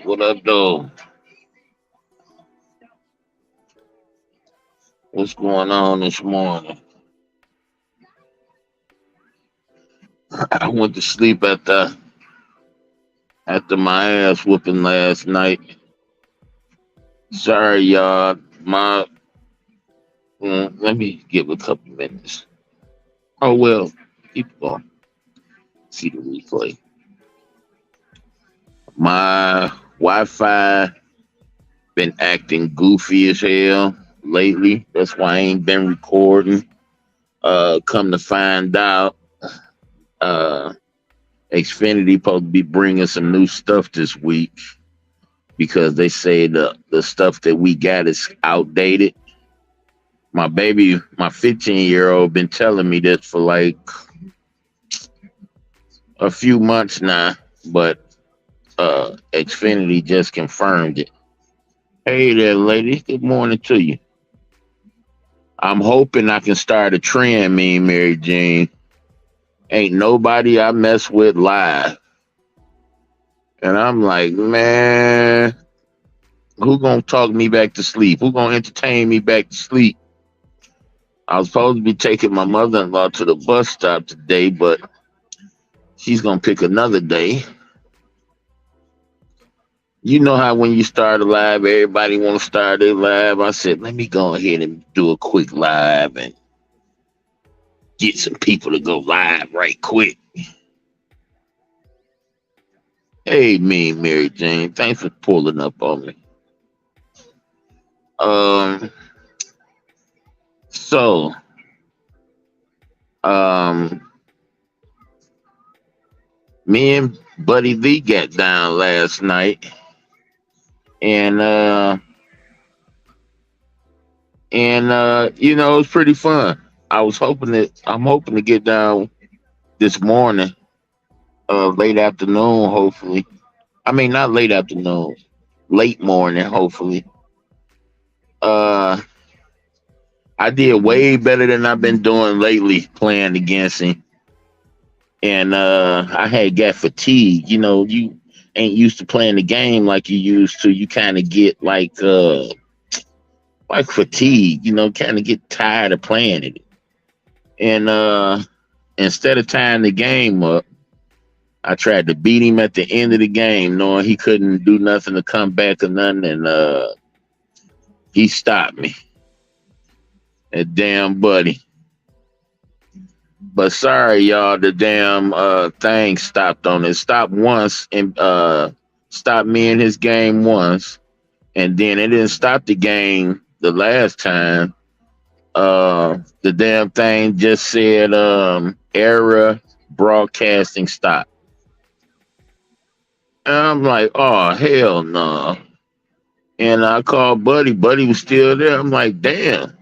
What up, though? What's going on this morning? I went to sleep after my ass whooping last night. Sorry, y'all. Let me give a couple minutes. Oh well, keep going. See the replay. My Wi-Fi been acting goofy as hell lately. That's why I ain't been recording. Come to find out, uh, Xfinity supposed to be bringing some new stuff this week because they say the stuff that we got is outdated. My 15-year-old, been telling me this for like a few months now, but Xfinity just confirmed it. Hey there, lady. Good morning to you. I'm hoping I can start a trend, me and Mary Jane. Ain't nobody I mess with live. And I'm like, man, who gonna talk me back to sleep? Who gonna entertain me back to sleep? I was supposed to be taking my mother-in-law to the bus stop today, but she's gonna pick another day. You know how when you start a live, everybody want to start their live. I said, let me go ahead and do a quick live and get some people to go live right quick. Hey, me, Mary Jane, thanks for pulling up on me. Um, so, um, me and Buddy Lee got down last night, and it was pretty fun. I'm hoping to get down this morning, late afternoon, hopefully. I mean, not late afternoon, late morning, hopefully. Uh, I did way better than I've been doing lately playing against him, and I had got fatigue. You know, you ain't used to playing the game like you used to. You kind of get like fatigue. You know, kind of get tired of playing it, and instead of tying the game up, I tried to beat him at the end of the game, knowing he couldn't do nothing to come back or nothing, and he stopped me. That damn buddy. But sorry, y'all, the damn thing stopped on it. Stopped once and stopped me in his game once, and then it didn't stop the game the last time. The damn thing just said error broadcasting stop. And I'm like, oh hell no. And I called Buddy. Buddy was still there. I'm like, damn.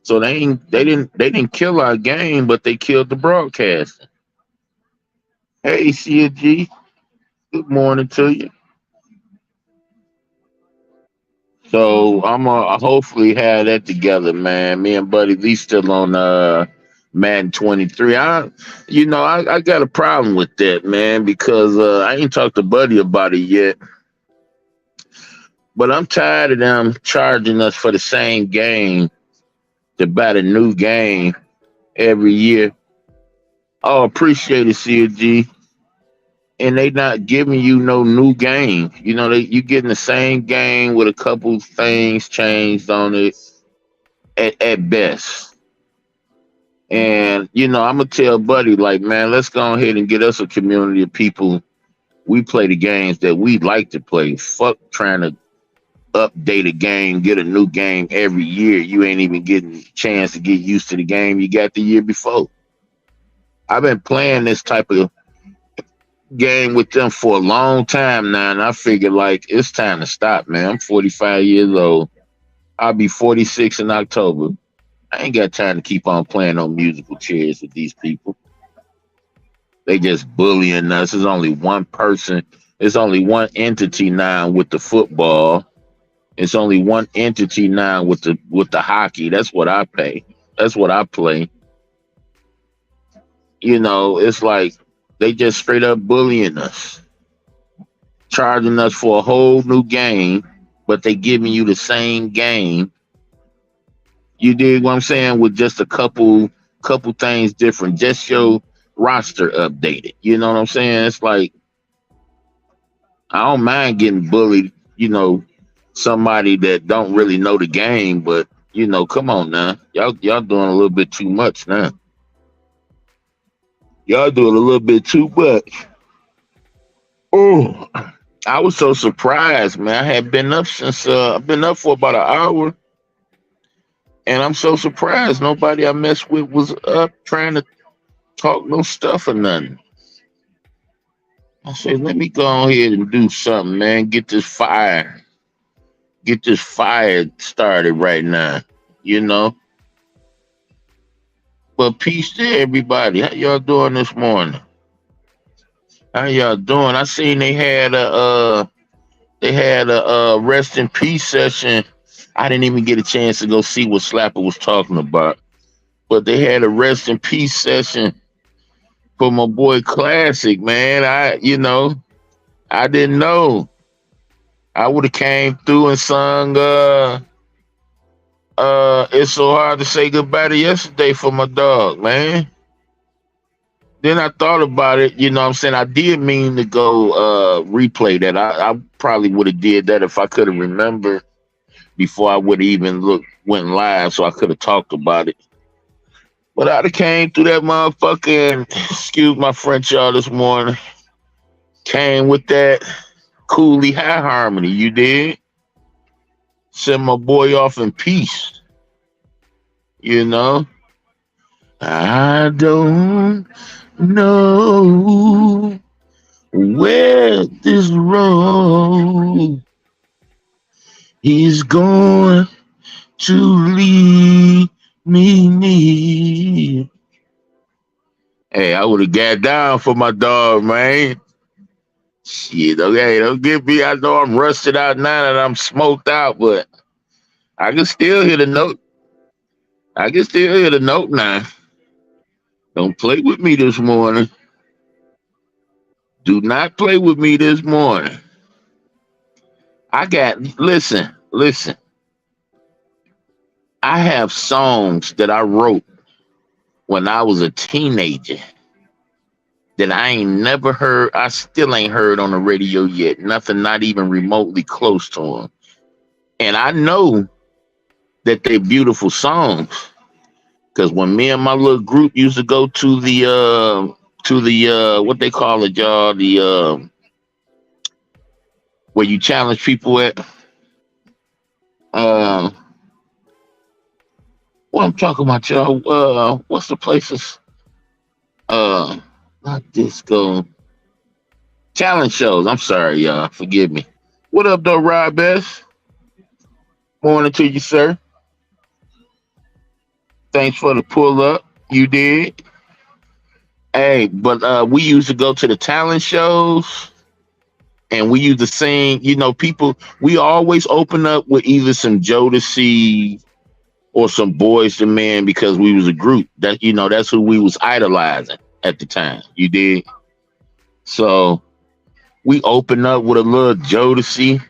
So they didn't kill our game, but they killed the broadcast. Hey CG, good morning to you. So I'm gonna hopefully have that together, man. Me and Buddy Lee still on Madden 23. I got a problem with that, man, because I ain't talked to Buddy about it yet. But I'm tired of them charging us for the same game to buy the new game every year. Oh, appreciate it, CG. And they not giving you no new game. You know, you getting the same game with a couple things changed on it at best. And I'm gonna tell Buddy like, man, let's go ahead and get us a community of people. We play the games that we like to play. Fuck trying to update a game, get a new game every year. You ain't even getting a chance to get used to the game you got the year before. I've been playing this type of game with them for a long time now, and I figured like it's time to stop, man. I'm 45 years old. I'll be 46 in October. I ain't got time to keep on playing on musical chairs with these people. They just bullying us. There's only one person. There's only one entity now with the football. It's only one entity now with the hockey. That's what I pay. That's what I play. It's like they just straight up bullying us. charging us for a whole new game, but they giving you the same game. You dig what I'm saying? With just a couple things different. Just your roster updated. You know what I'm saying? It's like I don't mind getting bullied, somebody that don't really know the game, but come on now. Y'all doing a little bit too much now. Y'all doing a little bit too much. Oh, I was so surprised, man. I had been up since I've been up for about an hour, and I'm so surprised nobody I messed with was up trying to talk no stuff or nothing. I said, let me go ahead and do something, man. Get this fire started right now, you know. But peace to everybody. How y'all doing this morning? How y'all doing? I seen they had a rest in peace session. I didn't even get a chance to go see what Slapper was talking about. But they had a rest in peace session for my boy Classic, man. I didn't know. I would have came through and sung It's So Hard to Say Goodbye to Yesterday for my dog, man. Then I thought about it, you know what I'm saying? I did mean to go replay that. I probably would have did that if I could have remembered before I would have even went live, so I could have talked about it. But I'd have came through that motherfucker and excuse my French y'all this morning. Came with that Cooley High Harmony, you did? Send my boy off in peace, you know? I don't know where this road is going to lead me. Hey, I would have got down for my dog, man. Shit, okay, don't get me. I know I'm rusted out now and I'm smoked out, but I can still hear the note. I can still hear the note now. Don't play with me this morning. Do not play with me this morning. Listen. I have songs that I wrote when I was a teenager that I ain't never heard. I still ain't heard on the radio yet. Nothing, not even remotely close to them. And I know that they're beautiful songs. Because when me and my little group used to go to the what they call it, y'all, the where you challenge people at, what I'm talking about, y'all, what's the places, not disco, challenge shows. I'm sorry, y'all, forgive me. What up, though, Rob Best? Morning to you, sir. Thanks for the pull up. You did. Hey, but we used to go to the talent shows and we used to sing, we always open up with either some Jodeci or some Boys to Men because we was a group. That's who we was idolizing at the time. You did. So we open up with a little Jodeci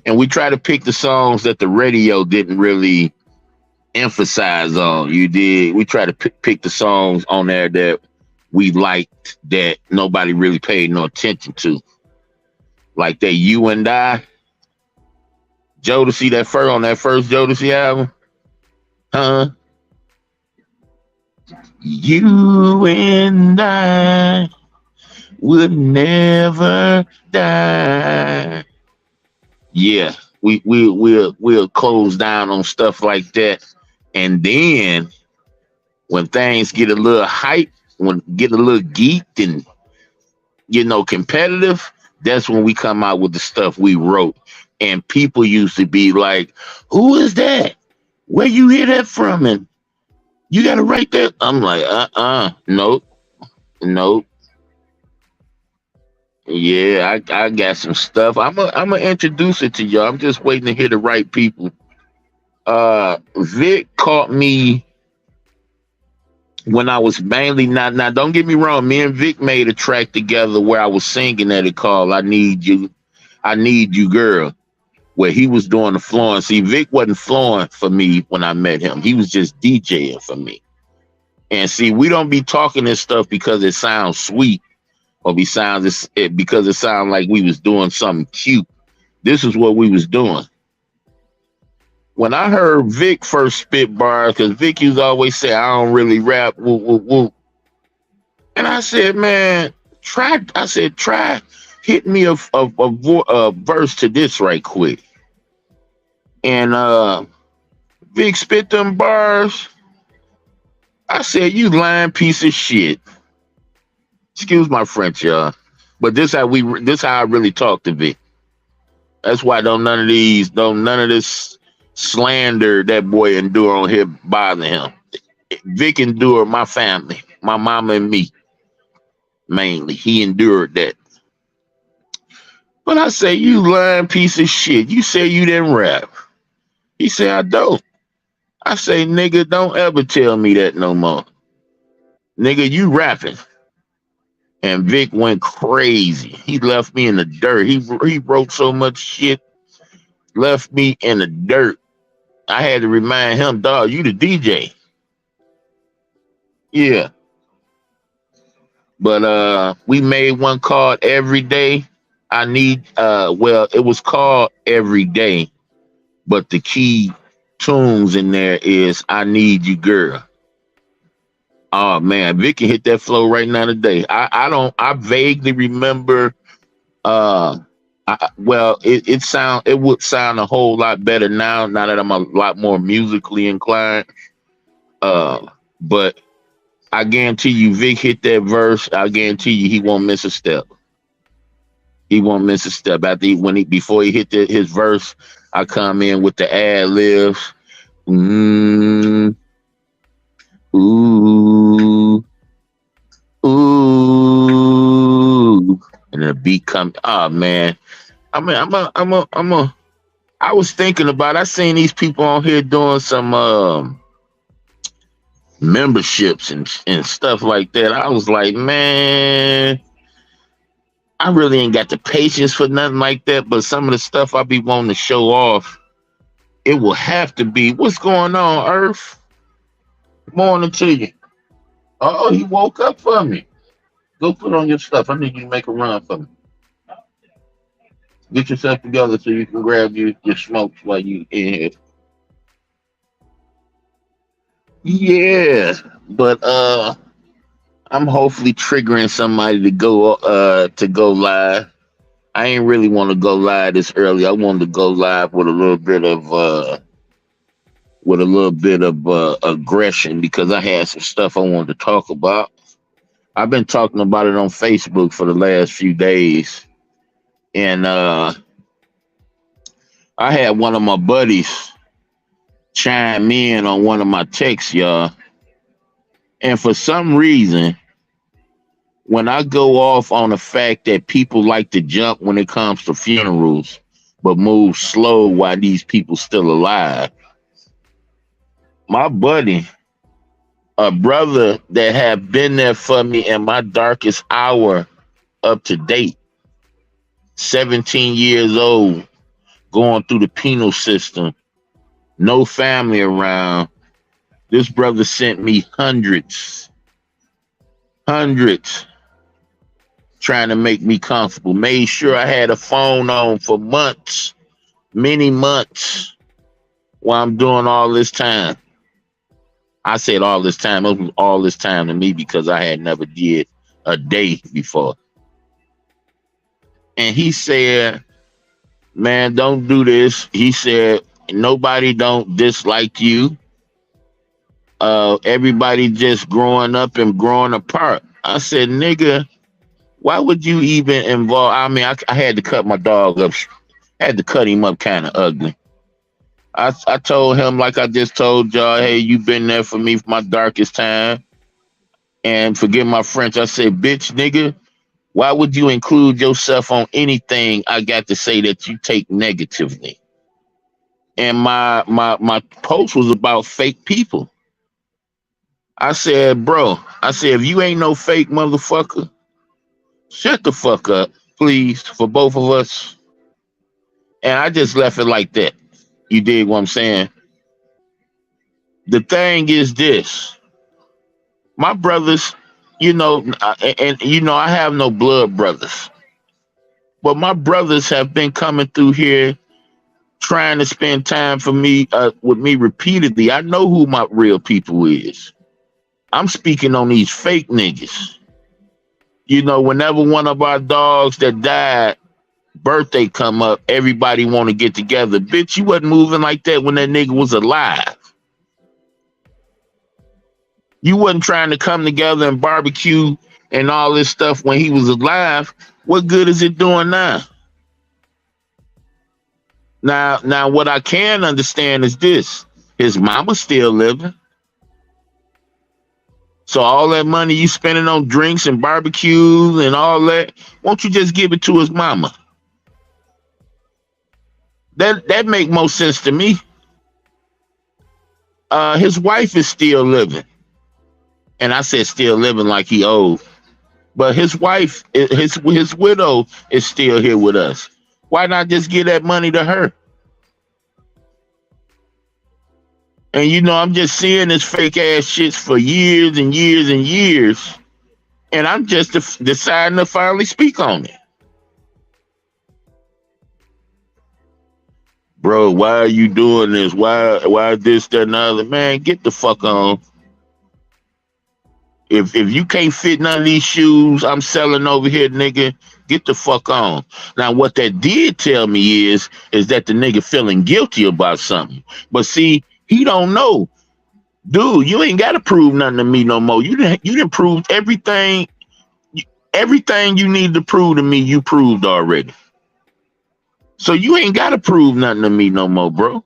and we try to pick the songs that the radio didn't really emphasize on. You did. We try to pick the songs on there that we liked that nobody really paid no attention to. Like that You and I, Jodeci, on that first Jodeci album. Huh? You and I would never die. Yeah, we'll close down on stuff like that. And then when things get a little hype, get a little geeked and competitive, that's when we come out with the stuff we wrote. And people used to be like, who is that? Where you hear that from? And you gotta write that. I'm like, nope. Yeah, I got some stuff. I'm gonna introduce it to y'all. I'm just waiting to hear the right people. Vic caught me when I was mainly not now. Don't get me wrong. Me and Vic made a track together where I was singing at it called I Need You, Girl," where he was doing the flooring. See, Vic wasn't flooring for me when I met him. He was just DJing for me. And see, we don't be talking this stuff because it sounds sweet or because it sounds like we was doing something cute. This is what we was doing. When I heard Vic first spit bars, because Vic used to always say, "I don't really rap, woo, woo, woo." And I said, man, try hit me a verse to this right quick. And Vic spit them bars. I said, "You lying piece of shit." Excuse my French, y'all. But this how I really talk to Vic. That's why don't none of this slander that boy endure on here bother him. Vic endured my family, my mama and me, mainly. He endured that. But I say, "You lying piece of shit. You say you didn't rap." He said, "I don't." I say, "Nigga, don't ever tell me that no more. Nigga, you rapping." And Vic went crazy. He left me in the dirt. He wrote so much shit, left me in the dirt. I had to remind him, "Dog, you the DJ." Yeah. But we made one called Every Day. It was called Every Day, but the key tunes in there is "I Need You, Girl." Oh man, Vicky hit that flow right now today. I vaguely remember uh it would sound a whole lot better now that I'm a lot more musically inclined. But I guarantee you, Vic hit that verse. I guarantee you, he won't miss a step. He won't miss a step. Before he hit his verse, I come in with the ad libs. Mm, ooh, ooh, and the beat come. Oh man, I mean, I was thinking about. I seen these people on here doing some memberships and stuff like that. I was like, man, I really ain't got the patience for nothing like that. But some of the stuff I be wanting to show off, it will have to be. What's going on, Earth? Morning to you. Oh, he woke up for me. Go put on your stuff. I need you to make a run for me. Get yourself together so you can grab your smokes while you in here. Yeah, but I'm hopefully triggering somebody to go live. I ain't really want to go live this early. I wanted to go live with a little bit of aggression because I had some stuff I wanted to talk about. I've been talking about it on Facebook for the last few days, and I had one of my buddies chime in on one of my texts, y'all. And for some reason, when I go off on the fact that people like to jump when it comes to funerals, but move slow while these people still alive, my buddy, a brother that have been there for me in my darkest hour up to date, 17 years old, going through the penal system, no family around. This brother sent me hundreds, trying to make me comfortable. Made sure I had a phone on for months, many months, while I'm doing all this time. I said all this time. It was all this time to me because I had never did a day before. And he said, "Man, don't do this." He said, "Nobody don't dislike you. Everybody just growing up and growing apart." I said, "Nigga, why would you even involve?" I mean, I had to cut my dog up. I had to cut him up kind of ugly. I told him, like I just told y'all, "Hey, you been there for me for my darkest time." And forgive my French, I said, "Bitch, nigga, why would you include yourself on anything I got to say that you take negatively?" And my post was about fake people. I said, bro, I said, if you ain't no fake motherfucker, shut the fuck up, please, for both of us. And I just left it like that. You dig what I'm saying? The thing is this. My brothers, I have no blood brothers, but my brothers have been coming through here trying to spend time for me with me repeatedly. I know who my real people is. I'm speaking on these fake niggas. Whenever one of our dogs that died birthday come up, everybody want to get together. Bitch, you wasn't moving like that when that nigga was alive. You wasn't trying to come together and barbecue and all this stuff when he was alive. What good is it doing now? Now, what I can understand is this: his mama's still living. So all that money you spending on drinks and barbecues and all that, won't you just give it to his mama? That make more sense to me. His wife is still living, and I said still living like he old. But his wife, his widow, is still here with us. Why not just give that money to her? And I'm just seeing this fake ass shit for years and years and years, and I'm just deciding to finally speak on it. Bro, why are you doing this? Why this, that, and the other? Man, get the fuck on. If you can't fit none of these shoes I'm selling over here, nigga, get the fuck on. Now, what that did tell me is that the nigga feeling guilty about something. But see, he don't know. Dude, you ain't got to prove nothing to me no more. You didn't prove everything. Everything you need to prove to me, you proved already. So you ain't got to prove nothing to me no more, bro.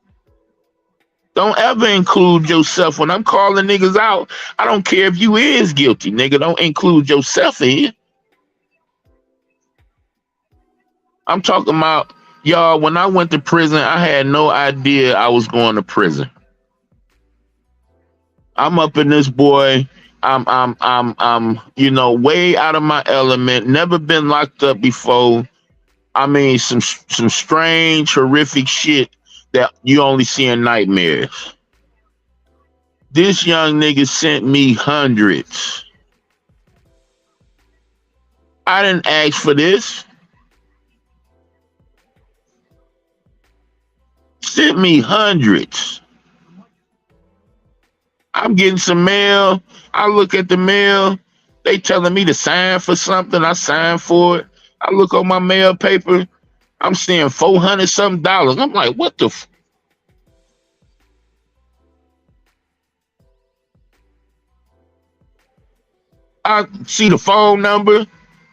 Don't ever include yourself when I'm calling niggas out. I don't care if you is guilty, nigga. Don't include yourself in it. I'm talking about, y'all, when I went to prison, I had no idea I was going to prison. I'm up in this boy. I'm way out of my element. Never been locked up before. I mean, some strange, horrific shit that you only see in nightmares. This young nigga sent me hundreds. I didn't ask for this. Sent me hundreds. I'm getting some mail. I look at the mail. They telling me to sign for something. I sign for it. I look on my mail paper. I'm seeing $400 something. I'm like, what the? I see the phone number.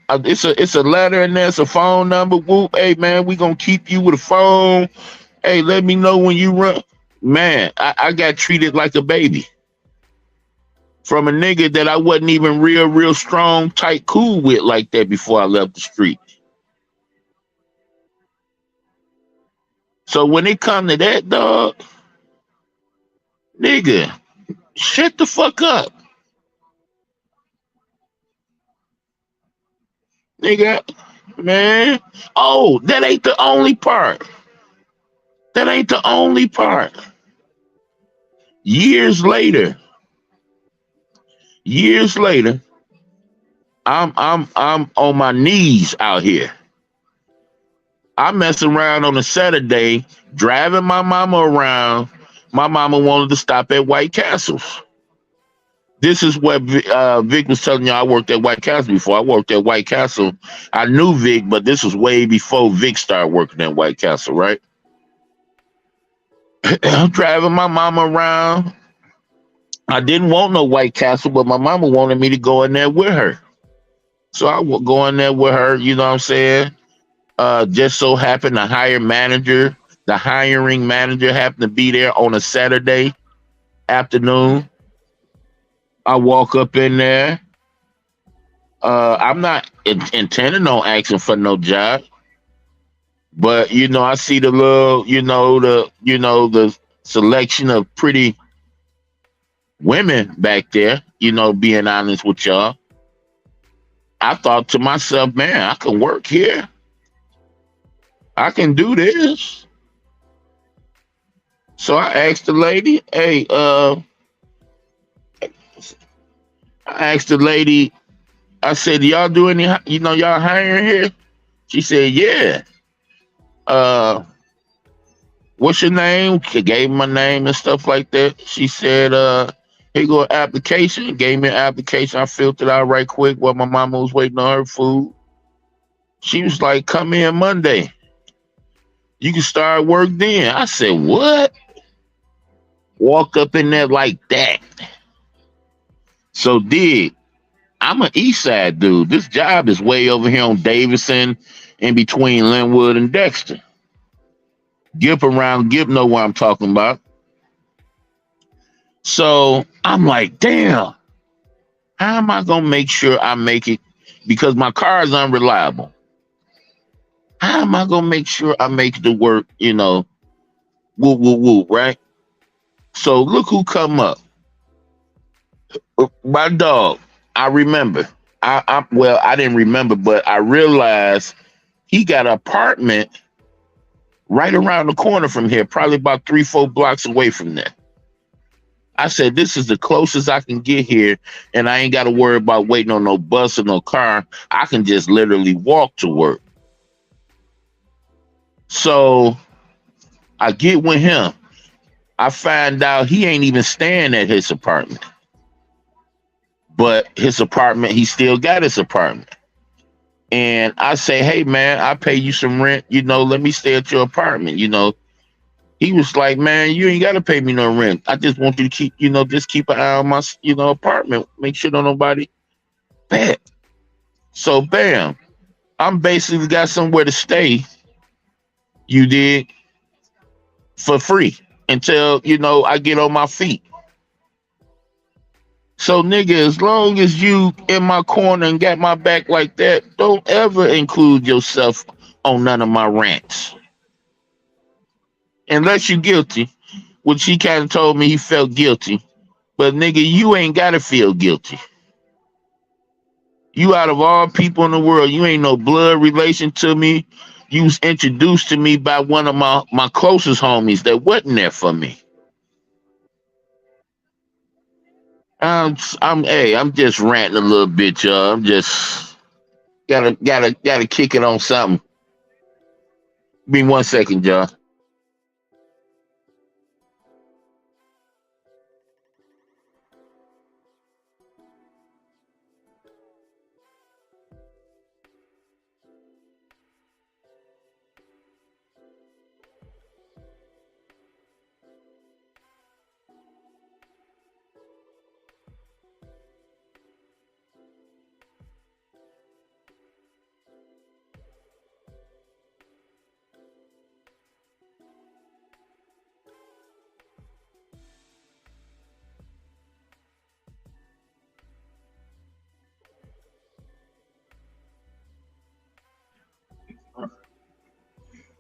It's a letter and there's a phone number. Whoop, hey man, we gonna keep you with a phone. Hey, let me know when you run. Man, I got treated like a baby from a nigga that I wasn't even real strong, tight, cool with like that before I left the street. So when it come to that, dog, nigga, shut the fuck up. Nigga, man. Oh, that ain't the only part. That ain't the only part. Years later, I'm on my knees out here. I mess around on a Saturday, driving my mama around. My mama wanted to stop at White Castles. This is what Vic was telling you. I worked at White Castle before. I worked at White Castle. I knew Vic, but this was way before Vic started working at White Castle, right? I'm driving my mama around. I didn't want no White Castle, but my mama wanted me to go in there with her. So I would go in there with her, you know what I'm saying? Just so happened the hiring manager happened to be there on a Saturday afternoon. I walk up in there. I'm not intending on asking for no job, but I see the little, the selection of pretty women back there, being honest with y'all. I thought to myself, man, I can work here. I can do this. So I asked the lady, hey, I asked the lady, I said, y'all do any, y'all hiring here? She said, yeah. Uh, what's your name? She gave me my name and stuff like that. She said, here you go, application. Gave me an application. I filled it out right quick while my mama was waiting on her food. She was like, come in Monday. You can start work then. I said, what? Walked up in there like that. So I'm an East Side dude. This job is way over here on Davidson, in between Linwood and Dexter. Gip know what I'm talking about. So I'm like, damn, how am I gonna make sure I make it? Because my car is unreliable. How am I gonna make sure I make it to work, woo, woo, woo, right? So look who come up. My dog. I remember. I didn't remember, but I realized he got an apartment right around the corner from here, probably about 3-4 blocks away from there. I said, this is the closest I can get here, and I ain't got to worry about waiting on no bus or no car. I can just literally walk to work. So I get with him. I find out he ain't even staying at his apartment. But his apartment, he still got his apartment. And I say, hey, man, I pay you some rent. Let me stay at your apartment. He was like, man, you ain't got to pay me no rent. I just want you to keep, just keep an eye on my, apartment. Make sure don't nobody bad. So, bam, I'm basically got somewhere to stay. You did for free until, I get on my feet. So, nigga, as long as you in my corner and got my back like that, don't ever include yourself on none of my rants. Unless you're guilty, which he kind of told me he felt guilty. But, nigga, you ain't got to feel guilty. You out of all people in the world, you ain't no blood relation to me. You was introduced to me by one of my closest homies that wasn't there for me. I'm just ranting a little bit, y'all. I'm just gotta kick it on something. Give me 1 second, y'all.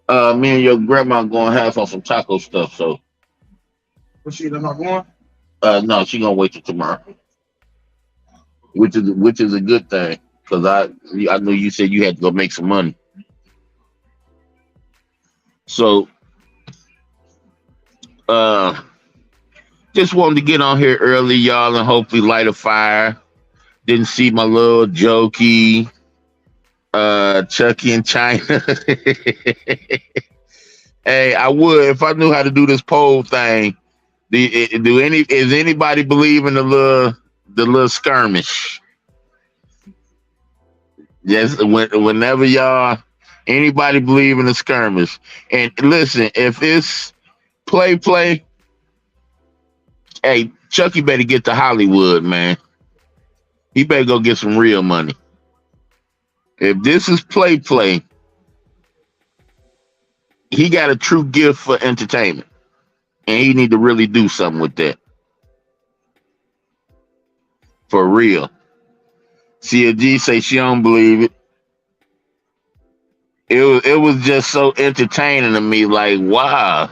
Me and your grandma gonna have on some taco stuff, so But she not going? no, she gonna wait till tomorrow. Which is a good thing. Cause I knew you said you had to go make some money. So uh just wanted to get on here early, y'all, and hopefully light a fire. Didn't see my little jokey Chucky in China. Hey, I would if I knew how to do this poll thing. Is anybody believe in the little skirmish? Yes, whenever anybody believe in the skirmish. And listen, if it's play, hey, Chucky better get to Hollywood, man. He better go get some real money. If this is play, he got a true gift for entertainment. And he need to really do something with that. For real. CLG say she don't believe it. It was just so entertaining to me. Like, wow.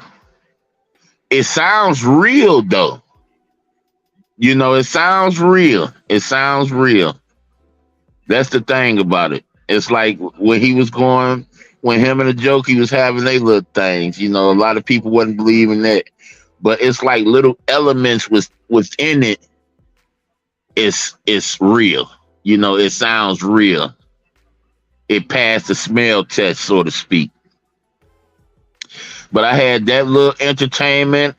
It sounds real though. You know, it sounds real. It sounds real. That's the thing about it. It's like when he was going, when him and the joke he was having they little things. You know, a lot of people wasn't believing that, but it's like little elements within it. It's real. You know, it sounds real. It passed the smell test, so to speak. But I had that little entertainment.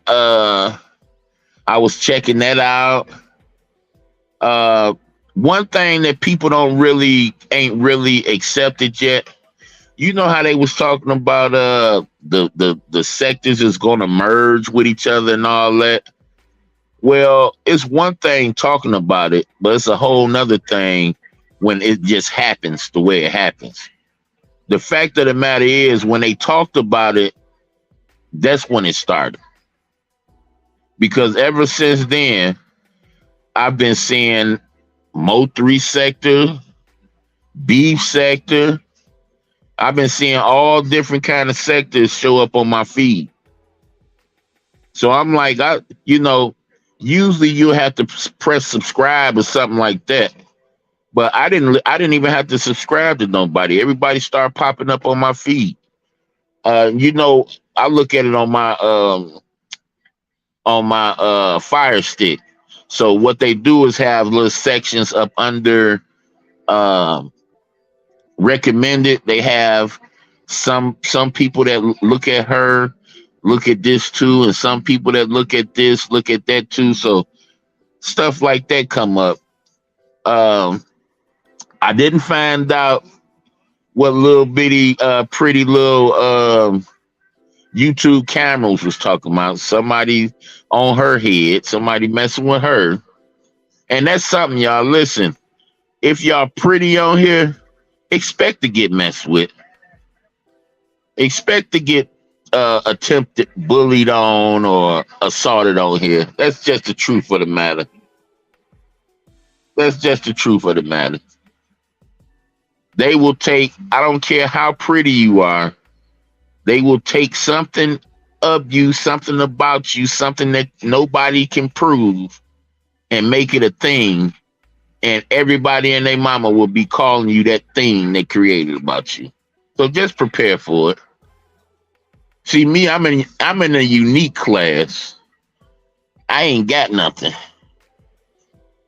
I was checking that out. Uh, One thing that people don't really ain't really accepted yet. You know how they was talking about the sectors is gonna merge with each other and all that. Well, it's one thing talking about it, but it's a whole nother thing when it just happens the way it happens. The fact of the matter is when they talked about it, that's when it started. Because ever since then, I've been seeing Mo3 sector, beef sector. I've been seeing all different kind of sectors show up on my feed. So I'm like, usually you have to press subscribe or something like that. But I didn't even have to subscribe to nobody. Everybody started popping up on my feed. I look at it on my Fire Stick. So what they do is have little sections up under recommended. They have some people that look at her, look at this too, and some people that look at this, look at that too. So stuff like that come up. I didn't find out what little bitty pretty little YouTube cameras was talking about. Somebody on her head, somebody messing with her. And that's something, y'all. Listen, if y'all pretty on here, expect to get messed with. Expect to get attempted bullied on or assaulted on here. That's just the truth of the matter. That's just the truth of the matter. They will take, I don't care how pretty you are, they will take something of you, something about you, something that nobody can prove and make it a thing. And everybody and their mama will be calling you that thing they created about you. So just prepare for it. See me, I'm in a unique class. I ain't got nothing.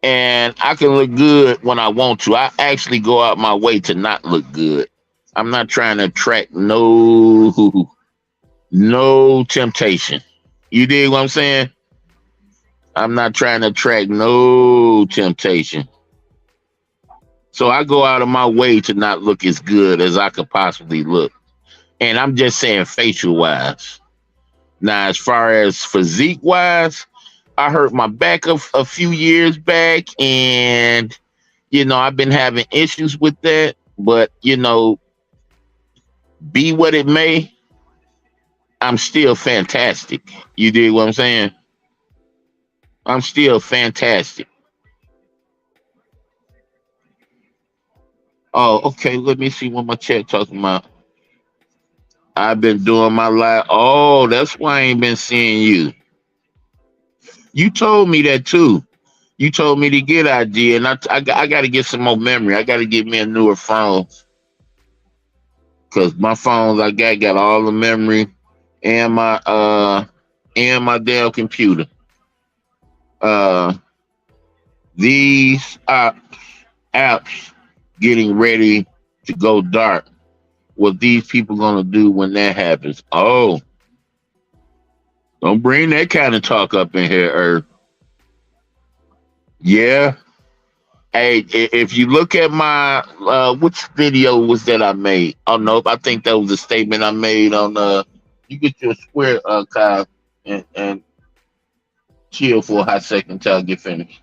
And I can look good when I want to. I actually go out my way to not look good. I'm not trying to attract no temptation. You dig what I'm saying? I'm not trying to attract no temptation. So I go out of my way to not look as good as I could possibly look. And I'm just saying facial wise. Now, as far as physique wise, I hurt my back a few years back, and I've been having issues with that. But be what it may, I'm still fantastic. You dig what I'm saying? I'm still fantastic. Oh, okay. Let me see what my chat talking about. I've been doing my life. Oh, that's why I ain't been seeing you. You told me that too. You told me to get ID, and I got to get some more memory. I got to get me a newer phone because my phones I got all the memory and my damn computer. These apps getting ready to go dark. What these people gonna do when that happens? Oh, don't bring that kind of talk up in here, Earth. Yeah. Hey, if you look at my which video was that I made? Oh no, I think that was a statement I made on you get your square Kyle and chill for a hot second until I get finished.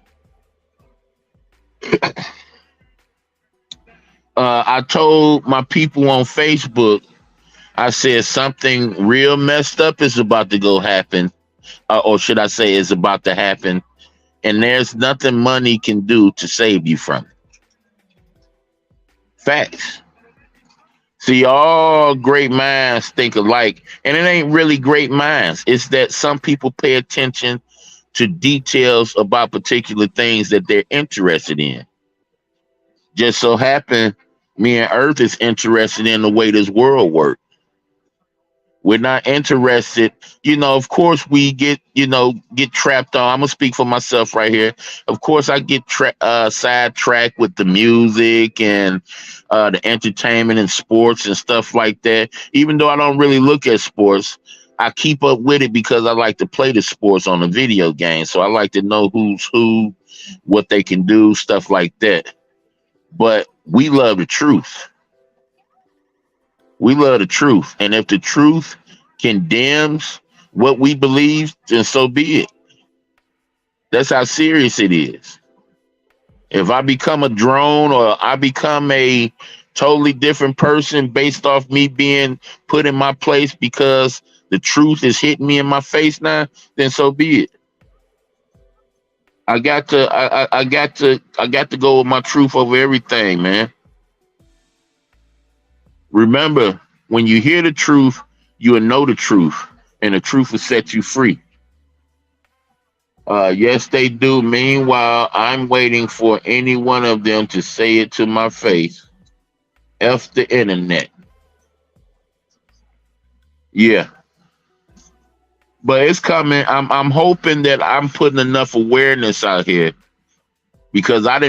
I told my people on Facebook, I said something real messed up is about to go happen, or should I say, is about to happen, and there's nothing money can do to save you from it. Facts. See, all great minds think alike, and it ain't really great minds. It's that some people pay attention to details about particular things that they're interested in. Just so happen, me and Earth is interested in the way this world works. We're not interested, of course we get trapped on. I'm gonna speak for myself right here. Of course I get sidetracked with the music and the entertainment and sports and stuff like that. Even though I don't really look at sports, I keep up with it because I like to play the sports on the video game. So I like to know who's who, what they can do, stuff like that. But we love the truth. We love the truth. And if the truth condemns what we believe, then so be it. That's how serious it is. If I become a drone or I become a totally different person based off me being put in my place because the truth is hitting me in my face now, then so be it. I got to I got to go with my truth over everything, man. Remember, when you hear the truth, you will know the truth, and the truth will set you free. Yes, they do. Meanwhile, I'm waiting for any one of them to say it to my face. F the internet. Yeah, but it's coming. I'm hoping that I'm putting enough awareness out here because I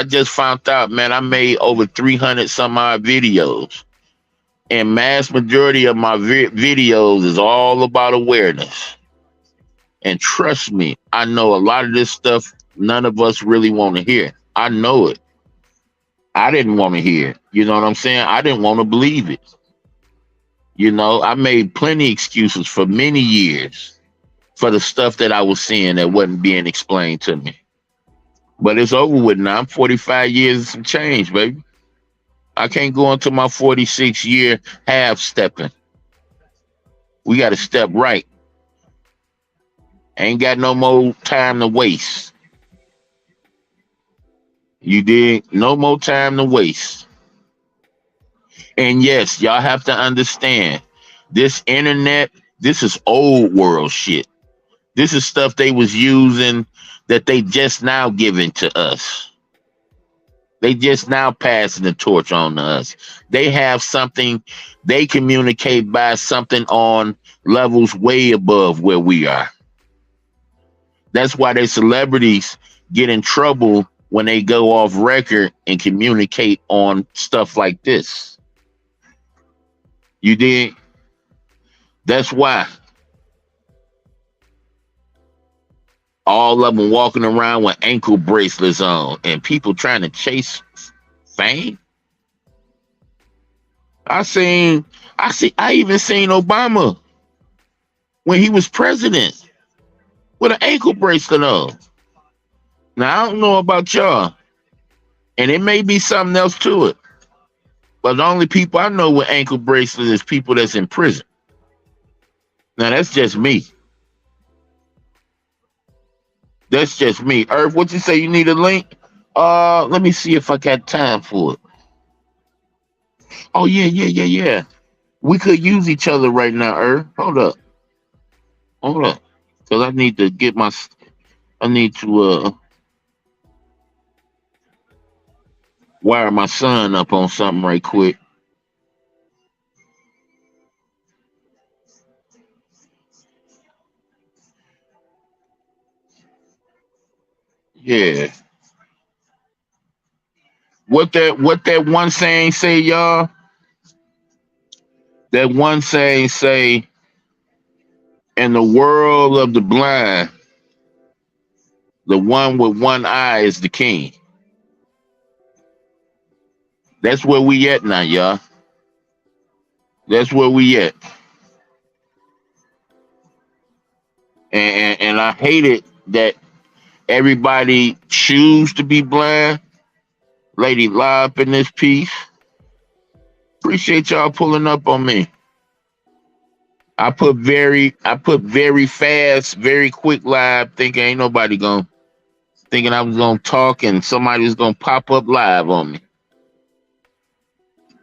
just found out, man, I made over 300 some odd videos. And mass majority of my videos is all about awareness. And trust me, I know a lot of this stuff none of us really want to hear. I know it. I didn't want to hear it. You know what I'm saying? I didn't want to believe it. I made plenty excuses for many years for the stuff that I was seeing that wasn't being explained to me. But it's over with now. I'm 45 years and some change, baby. I can't go into my 46-year half stepping. We got to step right. Ain't got no more time to waste. You did? No more time to waste. And yes, y'all have to understand this internet, this is old world shit. This is stuff they was using that they just now giving to us. They just now passing the torch on to us. They have something, they communicate by something on levels way above where we are. That's why their celebrities get in trouble when they go off record and communicate on stuff like this. You did? That's why. All of them walking around with ankle bracelets on and people trying to chase fame. I even seen Obama when he was president with an ankle bracelet on. Now, I don't know about y'all, and it may be something else to it, but the only people I know with ankle bracelets is people that's in prison. Now, that's just me. That's just me. Earth, what you say? You need a link? Let me see if I got time for it. Oh, yeah. We could use each other right now, Earth. Hold up. Because I need to wire my son up on something right quick. Yeah. What that one saying say, y'all? That one saying say, in the world of the blind, the one with one eye is the king. That's where we at now, y'all. That's where we at. And I hate it that everybody choose to be blind. Lady Live in this piece. Appreciate y'all pulling up on me. I put very fast, very quick live, thinking ain't nobody thinking I was gonna talk and somebody was gonna pop up live on me.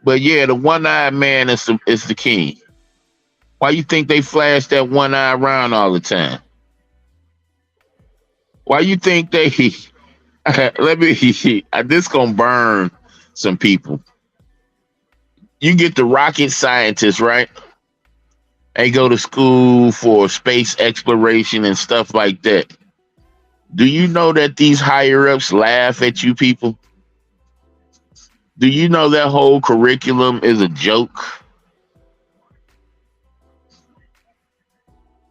But yeah, the one-eyed man is the king. Why you think they flash that one eye around all the time? Why you think they? Let me. This gonna burn some people. You get the rocket scientists, right? They go to school for space exploration and stuff like that. Do you know that these higher ups laugh at you people? Do you know that whole curriculum is a joke?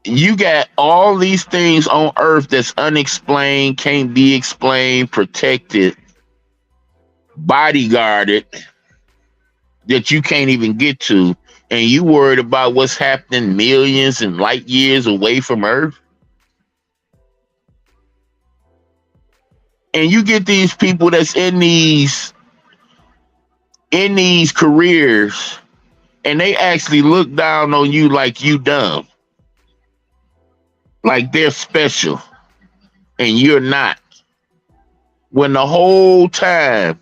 You got all these things on Earth that's unexplained, can't be explained, protected, bodyguarded that you can't even get to, and you worried about what's happening millions and light years away from Earth. And you get these people that's in these careers, and they actually look down on you like you dumb, like they're special, and you're not. When the whole time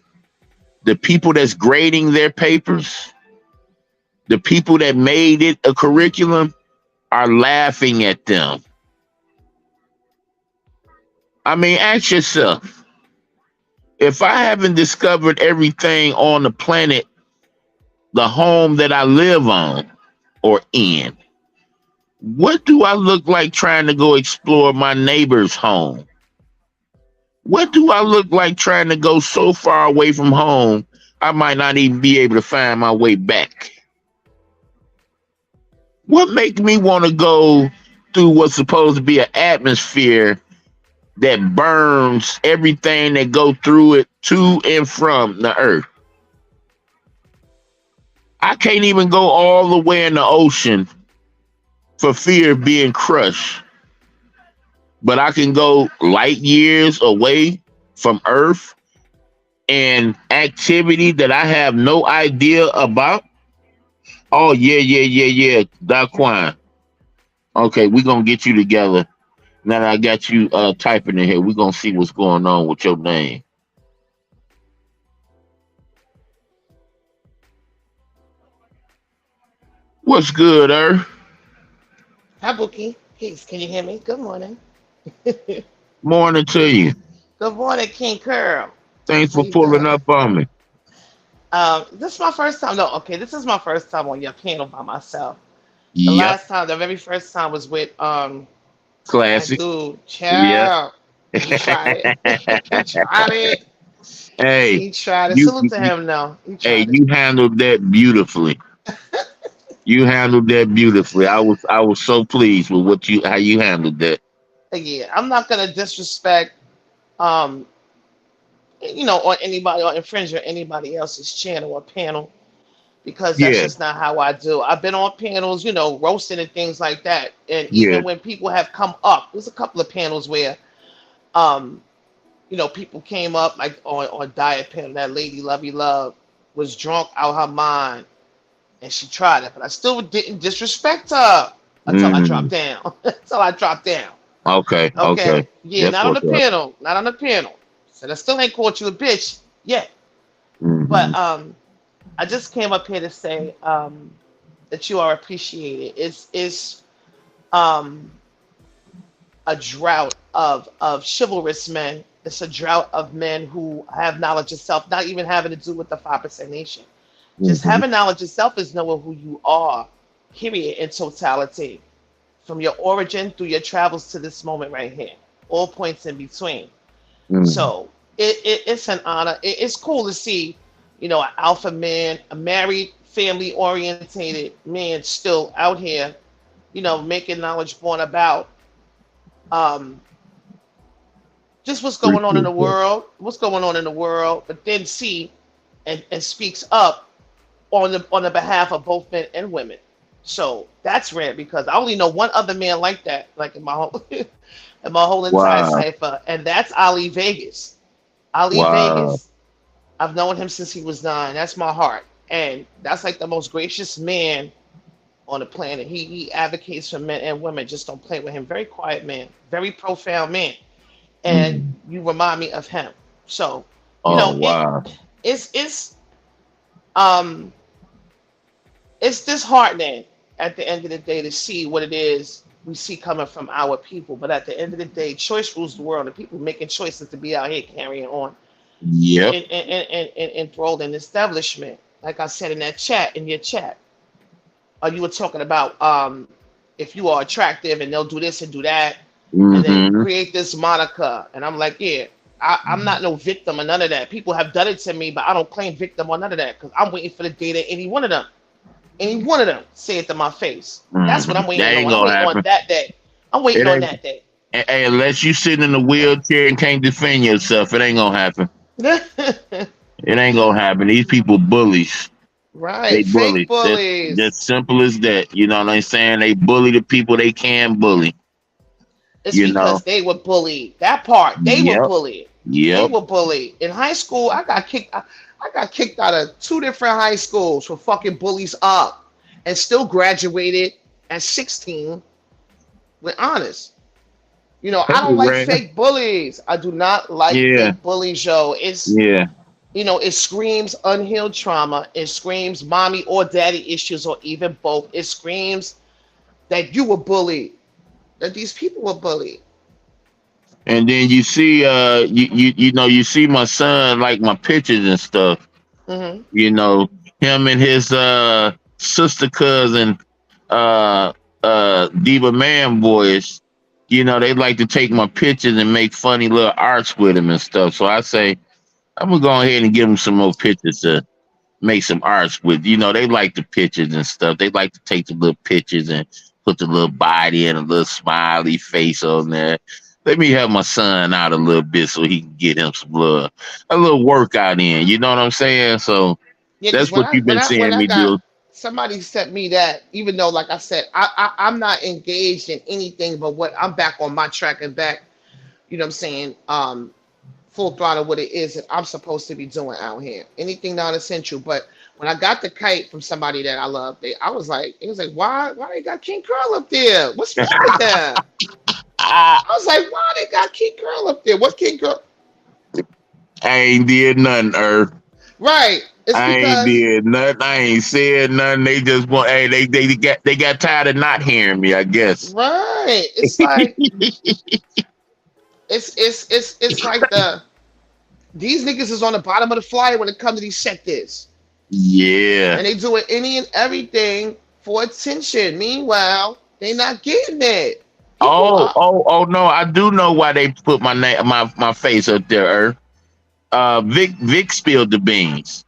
the people that's grading their papers, the people that made it a curriculum, are laughing at them. I mean, ask yourself, if I haven't discovered everything on the planet, the home that I live on or in, what do I look like trying to go explore my neighbor's home? What do I look like trying to go so far away from home, I might not even be able to find my way back? What makes me want to go through what's supposed to be an atmosphere that burns everything that go through it to and from the earth? I can't even go all the way in the ocean for fear of being crushed, but I can go light years away from Earth and activity that I have no idea about. Oh yeah, yeah, yeah, yeah, Daquan. Okay, we're gonna get you together. Now that I got you typing in here, we're gonna see what's going on with your name. What's good, Earth? Hi, Bookie. Peace. Can you hear me? Good morning. Morning to you. Good morning, King Curl. Thanks How for you pulling doing? up on me. This is my first time. No, okay, this is my first time on your panel by myself. The Yep. last time, the very first time was with that Classic. dude. Yep. Child. He tried it. He tried it. Hey, He tried it. you, Salute to you him, no. He hey, tried it. you handled that beautifully. You handled that beautifully. I was so pleased with what you how you handled that. Yeah, I'm not gonna disrespect um on anybody or infringe on anybody else's channel or panel because that's Yeah, just not how I do. I've been on panels, roasting and things like that. And yeah. even when people have come up, there's a couple of panels where, um, people came up like on diet panel. That lady, Lovey Love, was drunk out her mind and she tried it, but I still didn't disrespect her until I dropped Mm, down. Until I dropped down. okay, okay. Okay, yeah, That's not on what's the up. panel, not on the panel. Said I still ain't caught you a bitch yet, Hmm. but I just came up here to say that you are appreciated. It's um, a drought of chivalrous men. It's a drought of men who have knowledge of self, not even having to do with the 5% nation. Just Hmm. having knowledge of self is knowing who you are, period, in totality, from your origin through your travels to this moment right here, all points in between. Hmm. So it's an honor. It's cool to see, an alpha man, a married, family orientated man still out here, making knowledge born about um, just Appreciate that. what's going on in the world, but then see and speaks up on the behalf of both men and women. So that's rare because I only know one other man like that, like in my whole in my whole entire Wow, cipher, and that's Ali Vegas. Ali wow. Vegas. I've known him since he was 9. That's my heart, and that's like the most gracious man on the planet. He advocates for men and women. Just don't play with him. Very quiet man, very profound man, and Hmm. you remind me of him. So, you Oh, know, it wow. it's it's um it's disheartening at the end of the day to see what it is. we see coming from our people. But at the end of the day, choice rules the world, and people making choices to be out here carrying on Yep. and enthralled in establishment. Like I said in that chat, in your chat, you were talking about if you are attractive and they'll do this and do that, and then Mm-hmm. create this moniker. And I'm like, yeah, I'm not no victim or none of that. People have done it to me, but I don't claim victim or none of that because I'm waiting for the day that any one of them say it to my face. That's what Mm-hmm. I'm That waiting ain't on. I'm gonna waiting on happen. that day. I'm It waiting on ain't. that day. Hey, unless you sit in a wheelchair and can't defend yourself, it ain't gonna happen. It ain't gonna happen. These people bullies. They Right, fake bullies. That's bullies. just simple as that. You know what I'm saying? They bully the people they can bully. It's You know. because they were bullied. That part, they were Yep. bullied. They Yep. were bullied. In high school, I got kicked. I got kicked out of two different high schools for fucking bullies up, and still graduated at 16 with honors. Hey, I don't like Ray. fake bullies. I do not like Yeah. fake bullies, yo. Yeah. It screams unhealed trauma. It screams mommy or daddy issues, or even both. It screams that you were bullied, that these people were bullied. And then you see, you see my son like my pictures and stuff. Hmm. You know, him and his sister cousin, uh, Diva Man boys. You know, they like to take my pictures and make funny little arts with them and stuff. So I say, I'm gonna go ahead and give them some more pictures to make some arts with. You know, they like the pictures and stuff. They like to take the little pictures and put the little body and a little smiley face on there. Let me help my son out a little bit so he can get him a little workout in. You know what I'm saying? So Yeah, because that's what you've been when seeing I me got do. somebody sent me that, even though, like I said, I'm not engaged in anything but what I'm back on my track and back. You know what I'm saying? Full throttle what it is that I'm supposed to be doing out here. Anything non-essential. But when I got the kite from somebody that I love, it was like, why they got King Curl up there? What's wrong with them? I I was like, why they got King Curl up there? What King Curl? ain't did nothing, Earth. Right. It's I ain't because did nothing. I ain't said nothing. They just want. Hey, they got tired of not hearing me. I guess. right. It's like it's like these niggas is on the bottom of the flyer when it comes to these sectors. Yeah. And they doing any and everything for attention. Meanwhile, they not getting it. People Oh, are oh, oh no! I do know why they put my name, my face up there, Earth. Vic spilled the beans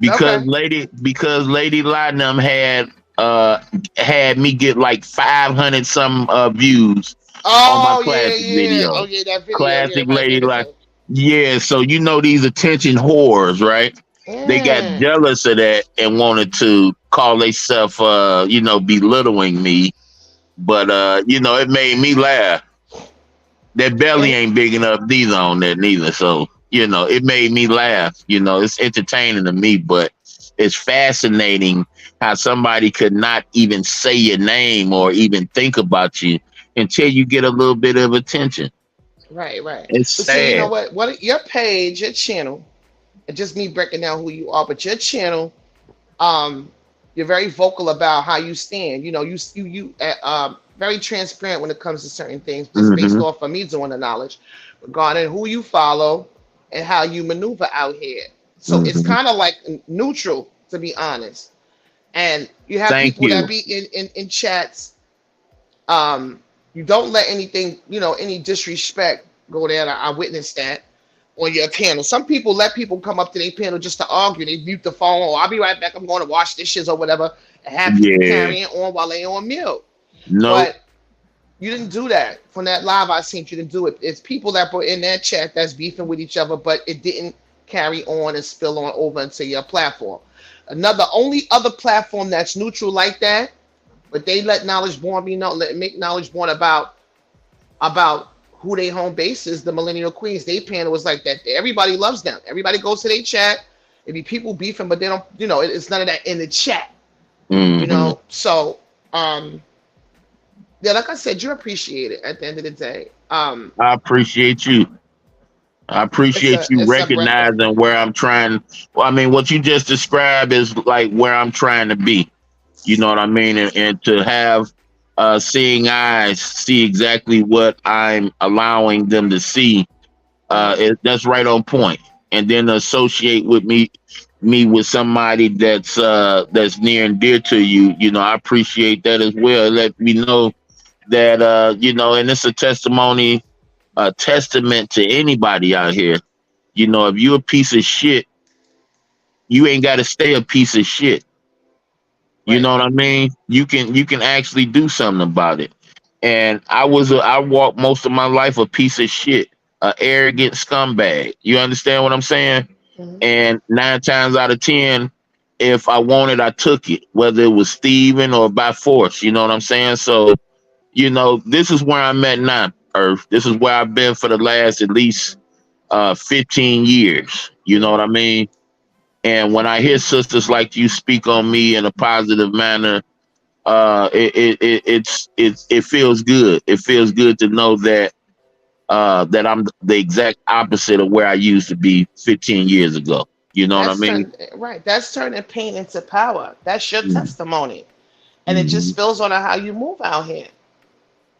okay. because Lady Latinum had me get like 500 some views on my Oh yeah, classic yeah. Oh video. yeah, that video. Yeah, Classic right, Lady Latinum. Vinegar. Yeah, so you know these attention whores, right? They got Mm, jealous of that and wanted to call themselves, belittling me. But it made me laugh. That belly and ain't big enough neither on that neither. So, it made me laugh. It's entertaining to me, but it's fascinating how somebody could not even say your name or even think about you until you get a little bit of attention. right, right. It's But see, you know sad. what? What your page, your channel, and just me breaking down who you are, but your channel, um, you're very vocal about how you stand. Very transparent when it comes to certain things, just based Hmm. off of me doing the knowledge regarding who you follow and how you maneuver out here. So it's Hmm. kind of like neutral, to be honest. And you have Thank people that you. be in chats. You don't let anything, any disrespect go there. I witnessed that on your panel. Some people let people come up to their panel just to argue. They mute the phone. Oh, I'll be right back. I'm going to wash dishes or whatever. And have people Yeah. carrying on while they on mute. Nope. But you didn't do that from that live I seen. You didn't do it. It's people that were in that chat that's beefing with each other, but it didn't carry on and spill on over into your platform. Another only other platform that's neutral like that, but they let knowledge born be known, let make knowledge born about who they home base is. The Millennial Queens, they panel was like that. Everybody loves them. Everybody goes to their chat. It be people beefing, but they don't. It's none of that in the chat. Hmm. So yeah, like I said, you appreciate it at the end of the day. I appreciate you. I It's appreciate a you it's a breath of recognizing where I'm trying. Well, I mean, what you just described is like where I'm trying to be. You know what I mean? And to have seeing eyes see exactly what I'm allowing them to see. That's right on point. And then associate with me with somebody that's near and dear to you. You know, I appreciate that as well. Let me know that and it's a testimony, a testament to anybody out here. You know, if you a piece of shit, you ain't got to stay a piece of shit. You Right. know what I mean? You can actually do something about it. And I walked most of my life a piece of shit, a arrogant scumbag. You understand what I'm saying? Hmm. And 9 times out of 10, if I wanted, I took it, whether it was Steven or by force. You know what I'm saying? So, this is where I'm at now, Earth. This is where I've been for the last at least 15 years. You know what I mean? And when I hear sisters like you speak on me in a positive manner, it feels good. It feels good to know that I'm the exact opposite of where I used to be 15 years ago. You know what I mean? That's turning pain into power. That's your testimony, and it just Mm-hmm. spills on how you move out here.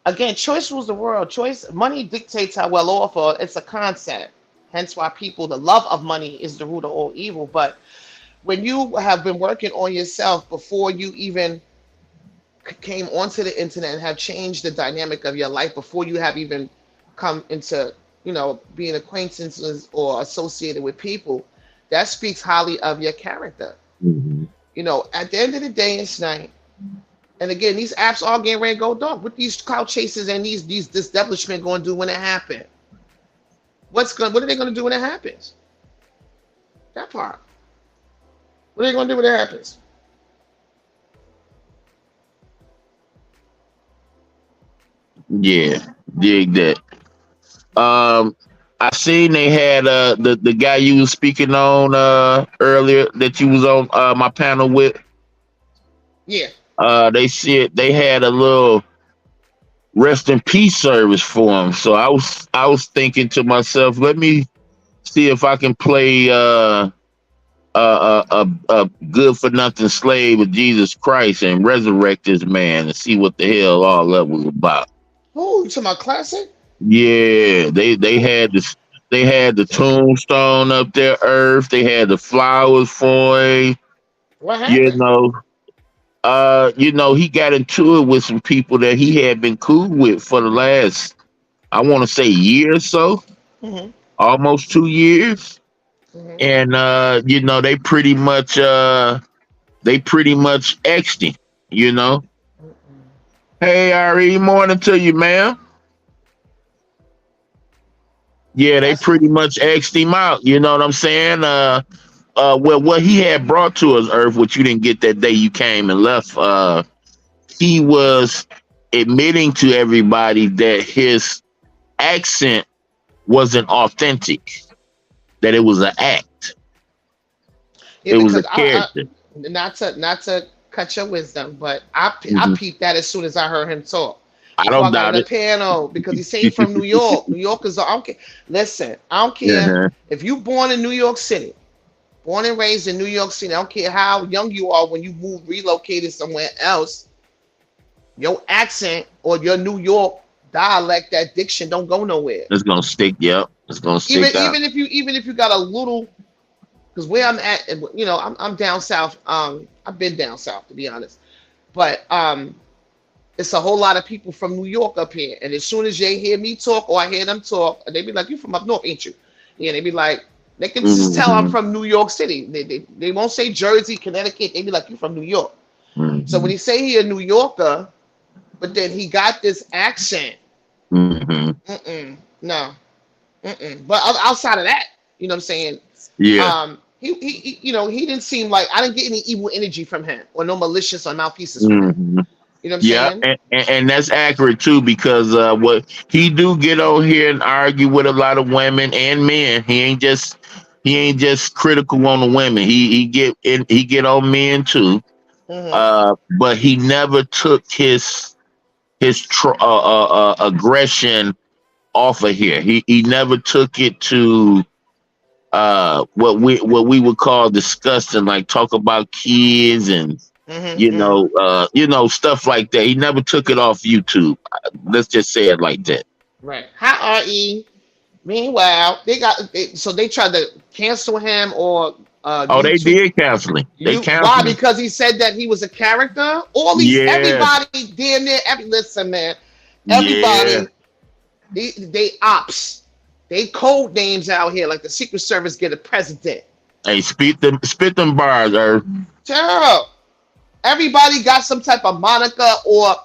Again, choice rules the world. Choice, money dictates how well off, or it's a concept. Hence why the love of money is the root of all evil. But when you have been working on yourself before you even came onto the internet and have changed the dynamic of your life, before you have even come into, being acquaintances or associated with people, that speaks highly of your character. Mm-hmm. At the end of the day, it's night. And again, these apps all getting ready to go dark. What these cloud chasers and these this establishment going to do when it happens? What are they going to do when it happens? That part. What are they going to do when it happens? Yeah, dig that. Um, I seen they had the guy you was speaking on earlier that you was on my panel with. Yeah. They had a little rest in peace service for him. So I was thinking to myself, let me see if I can play a good for nothing slave of Jesus Christ and resurrect this man and see what the hell all that was about. Oh, you talking about classic? Yeah, they had the tombstone up there, Earth. They had the flowers for him. What You happened? know, he got into it with some people that he had been cool with for the last, I want to say, year or so, Hmm. almost 2 years. Hmm. And they pretty much exed him. You know, hey Ari, morning to you, man. Yeah, they That's pretty much exed him out. You know what I'm saying? Well, what he had brought to us, Earth, which you didn't get that day you came and left. He was admitting to everybody that his accent wasn't authentic, that it was an act, yeah, it was a because character. not to cut your wisdom, but I Hmm. peeped that as soon as I heard him talk. I Before don't I got on doubt the it. panel, because he's saying from New York. New Yorkers, I don't care. Listen, I don't care Uh-huh. if you born in New York City, born and raised in New York City. I don't care how young you are when you relocated somewhere else. Your accent or your New York dialect, that diction don't go nowhere. It's gonna stick. Yep, it's gonna Even stick out. even if you got a little, because where I'm at, I'm down south. I've been down south to be honest, but it's a whole lot of people from New York up here. And as soon as they hear me talk or I hear them talk, they be like, "You from up north, ain't you?" Yeah, they be like, they can just tell I'm Hmm. from New York City. They won't say Jersey, Connecticut. They be like, "You from New York." So when Hmm. he say he a New Yorker, but then he got this accent, Hmm. no, But outside of that, you know what I'm saying? Yeah. He didn't seem like I didn't get any evil energy from him or no malicious or malfeasance from him. Hmm. You know what I'm Yeah, saying? and that's accurate too because what he do get on here and argue with a lot of women and men. He ain't just critical on the women. He get on men too. Hmm. But he never took his aggression off of here. He never took it to what we would call disgusting, like talk about kids and Mm-hmm. Stuff like that. He never took it off YouTube. Let's just say it like that. Right. Hi, Re. Meanwhile, so they tried to cancel him or Oh, they YouTube. did canceling. They Why? canceling. Because he said that he was a character. All these Yeah, everybody damn near listen, man. yeah. Everybody they ops. They code names out here like the Secret Service get a president. Hey, spit them bars, Chill. Everybody got some type of moniker or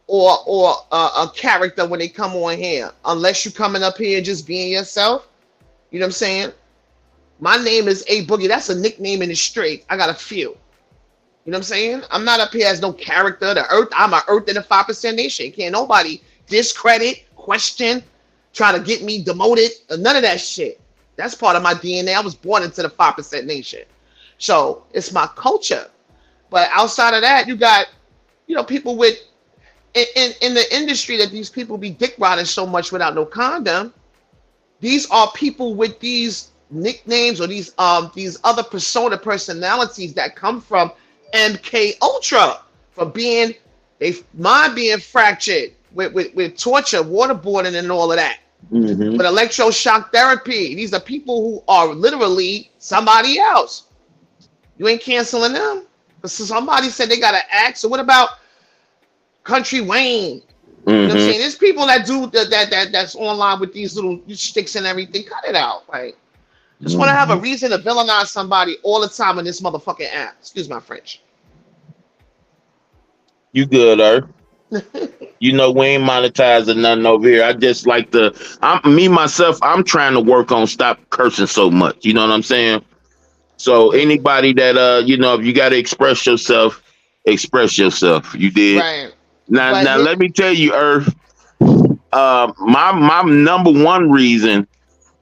a character when they come on here. Unless you coming up here just being yourself. You know what I'm saying? My name is A Boogie. That's a nickname in the street. I got a few. You know what I'm saying? I'm not up here as no character. The Earth. I'm a Earth in the 5% nation. Can't nobody discredit, question, try to get me demoted. None of that shit. That's part of my DNA. I was born into the 5% nation. So it's my culture. But outside of that, you got, people with in the industry that these people be dick riding so much without no condom. These are people with these nicknames or these other persona personalities that come from MK Ultra for being they mind being fractured with torture, waterboarding, and all of that. Mm-hmm. With electroshock therapy, these are people who are literally somebody else. You ain't canceling them. But somebody said they got an axe. So what about Country Wayne? You know what I'm saying? There's people that do that's online with these little sticks and everything. Cut it out. Like, just want to have a reason to villainize somebody all the time in this motherfucking app. Excuse my French. You good, we ain't monetizing nothing over here. I just like I'm trying to work on stop cursing so much. You know what I'm saying? So anybody that if you gotta express yourself. You did. Right. Now let me tell you, Earth. My number one reason,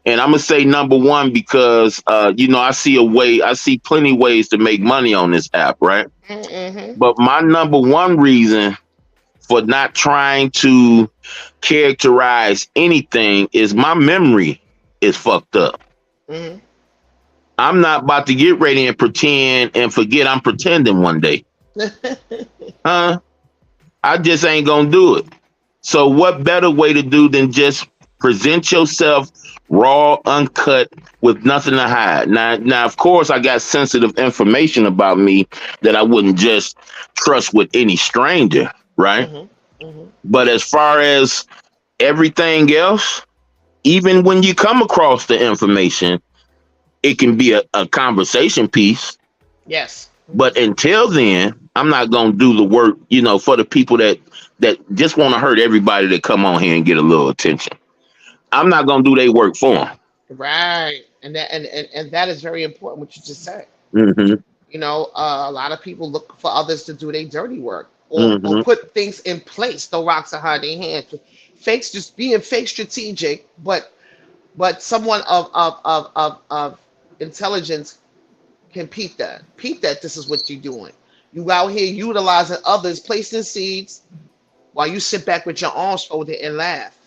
and I'm gonna say number one because I see plenty ways to make money on this app, right? Mm-hmm. But my number one reason for not trying to characterize anything is my memory is fucked up. Mm-hmm. I'm not about to get ready and pretend and forget I'm pretending one day. I just ain't gonna do it. So what better way to do than just present yourself raw, uncut, with nothing to hide. Now, of course, I got sensitive information about me that I wouldn't just trust with any stranger, right? Mm-hmm. Mm-hmm. But as far as everything else, even when you come across the information, it can be a conversation piece. Yes. But until then, I'm not going to do the work, for the people that just want to hurt everybody that come on here and get a little attention. I'm not going to do their work for them. Right. And that is very important, what you just said. Mm-hmm. A lot of people look for others to do their dirty work or put things in place, throw rocks and hide their hands. Fakes just being fake strategic, but someone of intelligence can peep that. This is what you're doing. You out here utilizing others, placing seeds while you sit back with your arms folded and laugh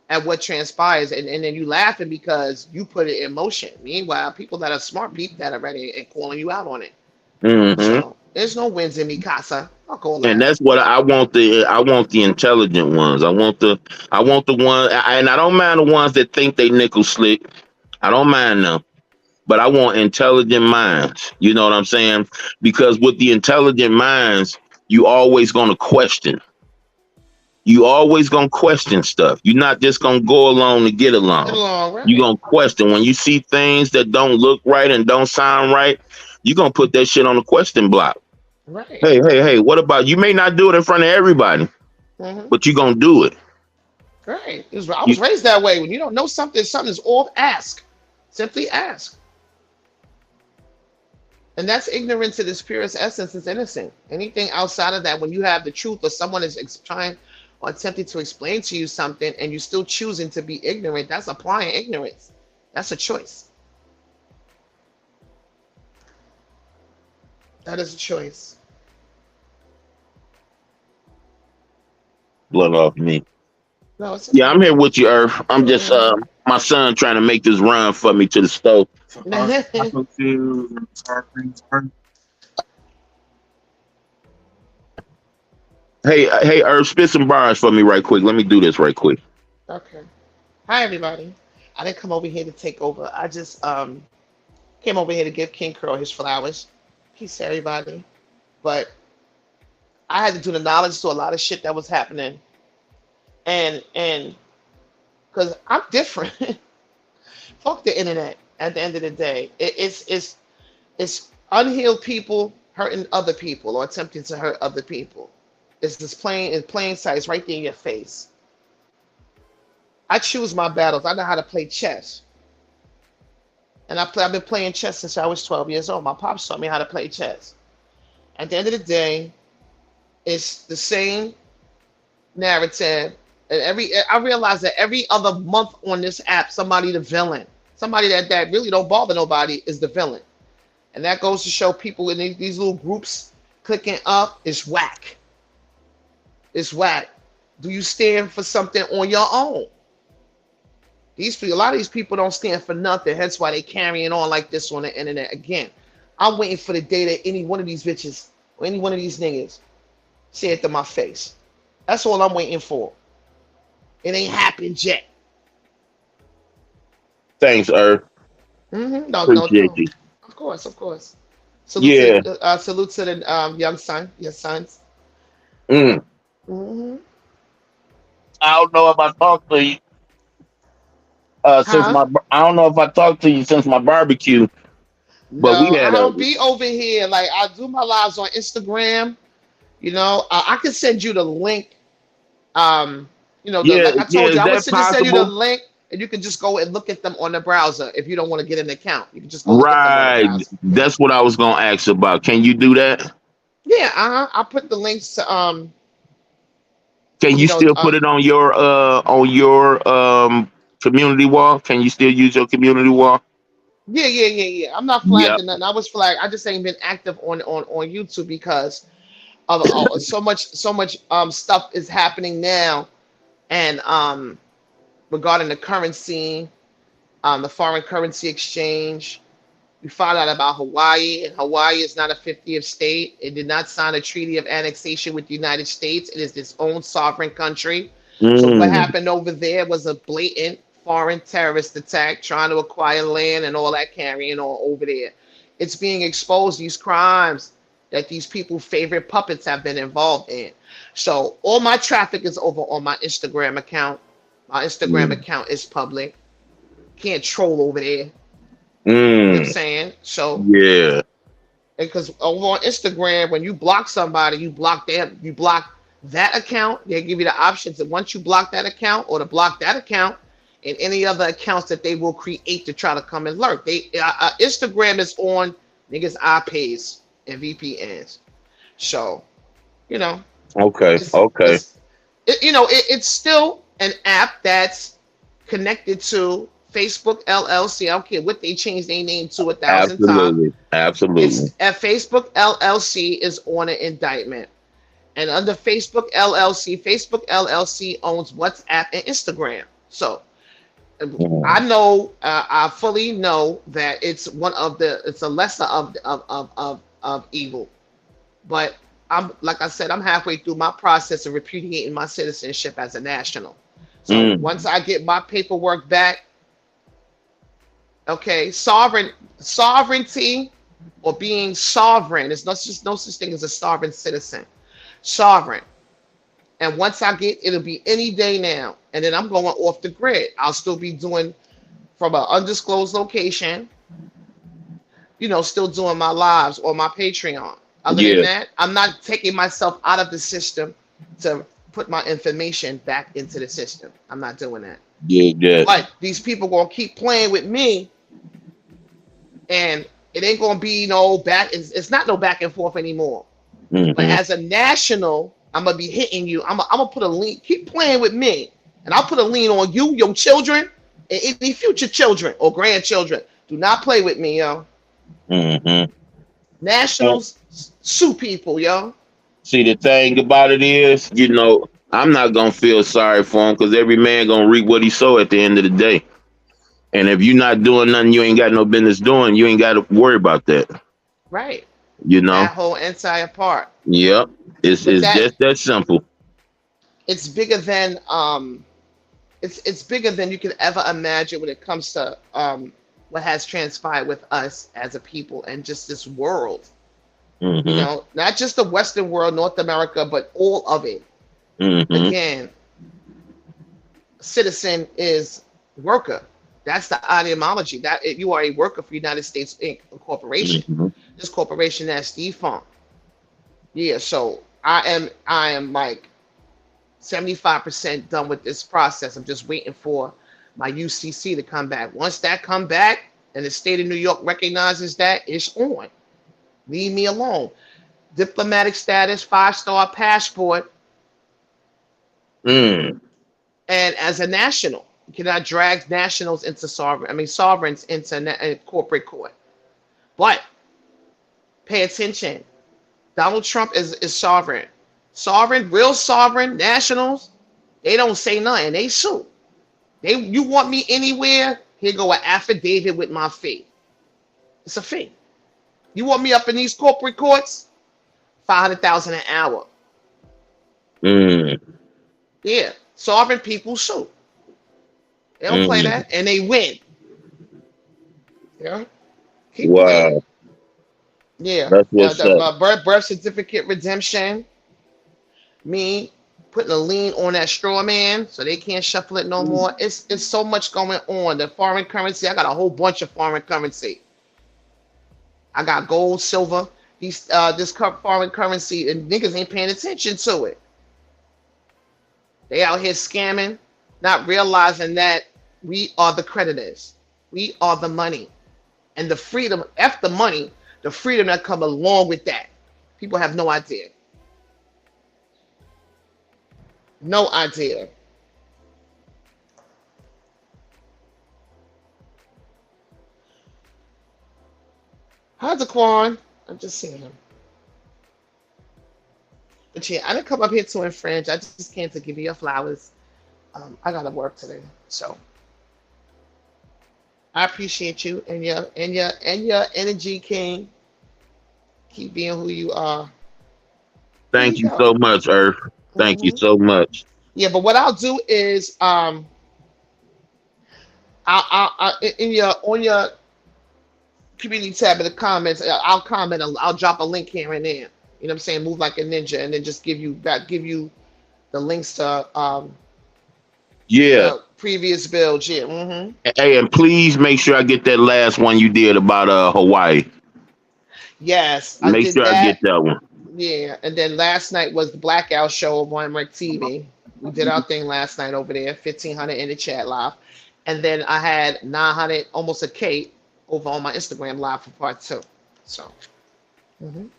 at what transpires. And then you laughing because you put it in motion. Meanwhile, people that are smart peep that already and calling you out on it. Mm-hmm. So there's no wins in me, casa. I'll call that. And that's what I want. I want the intelligent ones. I want the one, and I don't mind the ones that think they nickel slick. I don't mind them. But I want intelligent minds. You know what I'm saying? Because with the intelligent minds, you always going to question. You always going to question stuff. You're not just going to go along to get along. Right. You're going to question. When you see things that don't look right and don't sound right, you're going to put that shit on the question block. Right. Hey, what about, you may not do it in front of everybody, but you're going to do it. Right. I was raised that way. When you don't know something's off, ask. Simply ask. And that's ignorance in its purest essence is innocent. Anything outside of that, when you have the truth or someone is trying or attempting to explain to you something and you're still choosing to be ignorant, that's applying ignorance. That's a choice. That is a choice. Blood off me. No, it's yeah, I'm here with you, Earth. I'm just my son trying to make this run for me to the stove. Hey, Herb, spit some bars for me right quick. Let me do this right quick. Okay. Hi everybody. I didn't come over here to take over. I just came over here to give King Curl his flowers. Peace everybody. But I had to do the knowledge to a lot of shit that was happening. And because I'm different. Fuck the internet at the end of the day. It's unhealed people hurting other people or attempting to hurt other people. It's just plain in plain sight. It's right there in your face. I choose my battles. I know how to play chess. And I've been playing chess since I was 12 years old. My pops taught me how to play chess. At the end of the day, it's the same narrative. And I realize that every other month on this app, somebody the villain, somebody that really don't bother nobody is the villain. And that goes to show people in these little groups clicking up is whack. It's whack. Do you stand for something on your own? A lot of these people don't stand for nothing. Hence why they carrying on like this on the internet. Again, I'm waiting for the day that any one of these bitches or any one of these niggas say it to my face. That's all I'm waiting for. It ain't happened yet. Thanks, Herb. Appreciate No. you. Of course. Yeah. Salute to the young son, your sons. Mm. Hmm. I don't know if I talked to you Huh? I don't know if I talked to you since my barbecue, but we No, had I a don't be over here. Like I do my lives on Instagram. I can send you the link. yeah, Like I yeah. told you, Is I would that just send you the possible? link, and you can just go and look at them on the browser. If you don't want to get an account, you can just go look at them on the Right. browser. That's what I was gonna ask about. Can you do that? Yeah, I put the links to Can you you know, still put it on your community wall? Can you still use your community wall? yeah. I'm not flagged Yep. or nothing. I was flagged. I just ain't been active on YouTube because of so much stuff is happening now, and regarding the currency, the foreign currency exchange. We found out about Hawaii, and Hawaii is not a 50th state. It did not sign a treaty of annexation with the United States. It is its own sovereign country. So what Mm. happened over there was a blatant foreign terrorist attack, trying to acquire land and all that carrying on over there. It's being exposed, these crimes that these people favorite puppets have been involved in. So all my traffic is over on my Instagram account. My Instagram Mm. account is public. Can't troll over there. You know what I'm Mm. saying? So Yeah. because over on Instagram, when you block somebody, you block that account. They give you the options that once you block that account or to block that account and any other accounts that they will create to try to come and lurk. Instagram is on niggas IPs and VPNs. So you know Okay. it's Okay. it's it's still an app that's connected to Facebook LLC. I don't care what they change their name to 1,000 times. Absolutely. Absolutely. It's at Facebook LLC is on an indictment. And under Facebook LLC owns WhatsApp and Instagram. So Mm. I fully know that it's a lesser of evil. But I'm like I said, I'm halfway through my process of repudiating my citizenship as a national. So Mm. once I get my paperwork back, okay, sovereignty or being sovereign. There's no such thing as a sovereign citizen. Sovereign. And once I get, it'll be any day now. And then I'm going off the grid. I'll still be doing from an undisclosed location, still doing my lives or my Patreon. Other than Yeah. that, I'm not taking myself out of the system to put my information back into the system. I'm not doing that. Yeah. Yeah. But these people gonna keep playing with me, and it ain't gonna be no back. It's not no back and forth anymore. But Hmm. as a national, I'm gonna be hitting you. I'm gonna put a lien. Keep playing with me, and I'll put a lien on you, your children, and any future children or grandchildren. Do not play with me, yo. Hmm. Nationals sue people, yo. See, the thing about it is, I'm not gonna feel sorry for him because every man gonna reap what he sow at the end of the day. And if you're not doing nothing, you ain't got no business doing. You ain't got to worry about that. Right. You know. That whole entire part. Yep. But It's that just that simple. it's bigger than it's bigger than you can ever imagine when it comes to what has transpired with us as a people and just this world. You Hmm. know, not just the Western world, North America, but all of it. Hmm. Again, citizen is worker. That's the ideology. That you are a worker for United States Inc. a corporation. Hmm. This corporation that's defunct. Yeah, so I am like 75% done with this process. I'm just waiting for my UCC to come back. Once that come back and the state of New York recognizes that, it's on. Leave me alone. Diplomatic status, 5-star passport, Mm. and as a national, you cannot drag nationals into sovereigns into corporate court. But pay attention. Donald Trump is sovereign. Sovereign, real sovereign nationals, they don't say nothing. They sue. You want me anywhere? Here go an affidavit with my fee. It's a fee. You want me up in these corporate courts? 500,000 an hour. Mm. Yeah. Sovereign people sue. They don't play Mm. that, and they win. Yeah. Keep playing. Wow. Yeah. That's what's up. Birth certificate redemption. Me putting a lien on that straw man so they can't shuffle it no more. It's so much going on. The foreign currency, I got a whole bunch of foreign currency. I got gold, silver. This foreign currency, and niggas ain't paying attention to it. They out here scamming, not realizing that we are the creditors. We are the money. And the freedom, F the money, the freedom that come along with that. People have no idea. No idea. Hi, Daquan. I'm just seeing him. But yeah, I didn't come up here to infringe. I just came to give you your flowers. I gotta work today, so I appreciate you and your energy, King. Keep being who you are. Here Thank you you go. so much, Earth. Thank you Hmm. so much. Yeah, but what I'll do is in your on your community tab in the comments, I'll comment. I'll drop a link here and there. You know what I'm saying? Move like a ninja, and then just give you the links to Yeah. the previous builds. Yeah. Hmm. Hey, and please make sure I get that last one you did about Hawaii. Yes, I Make did sure I that. get that one. Yeah, and then last night was the Blackout Show on Rec TV. We did our thing last night over there, 1,500 in the chat live, and then I had 900, almost a K, over on my Instagram live for part two. So, mhm.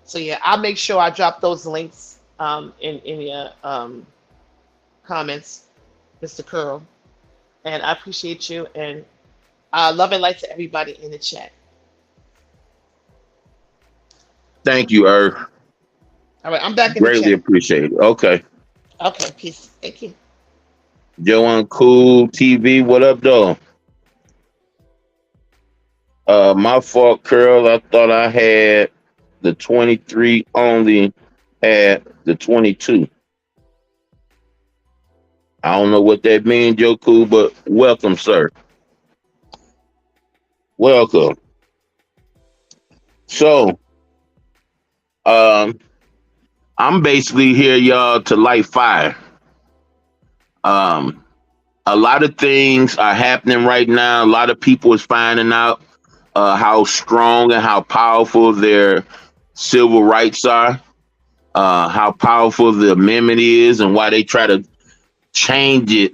So yeah, I'll make sure I drop those links in your comments, Mr. Curl, and I appreciate you and love and light to everybody in the chat. Thank you, Earth. All right, I'm back in the Greatly chat. appreciate it. Okay. Okay, peace. Thank you. Joe Cool TV, what up, though? My fault, Curl. I thought I had the 23, only had the 22. I don't know what that means, Joe Cool, but welcome, sir. Welcome. So, um, I'm basically here, y'all, to light fire. Um, a lot of things are happening right now. A lot of people is finding out how strong and how powerful their civil rights are, how powerful the amendment is, and why they try to change it,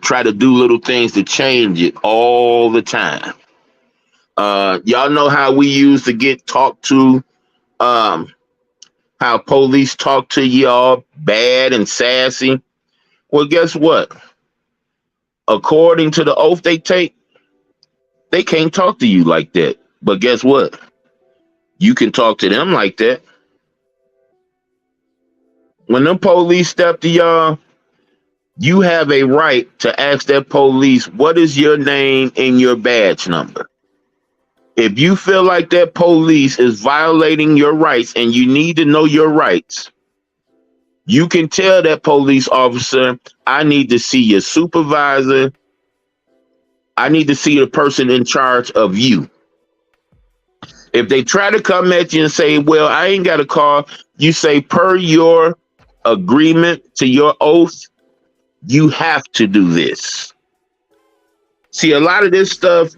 try to do little things to change it all the time. Y'all know how we used to get talked to, um, how police talk to y'all bad and sassy. Well, guess what? According to the oath they take, they can't talk to you like that. But guess what? You can talk to them like that. When them police step to y'all, you have a right to ask that police, what is your name and your badge number? If you feel like that police is violating your rights and you need to know your rights, you can tell that police officer, I need to see your supervisor. I need to see the person in charge of you. If they try to come at you and say, well, I ain't got a car, you say, per your agreement to your oath, you have to do this. See, a lot of this stuff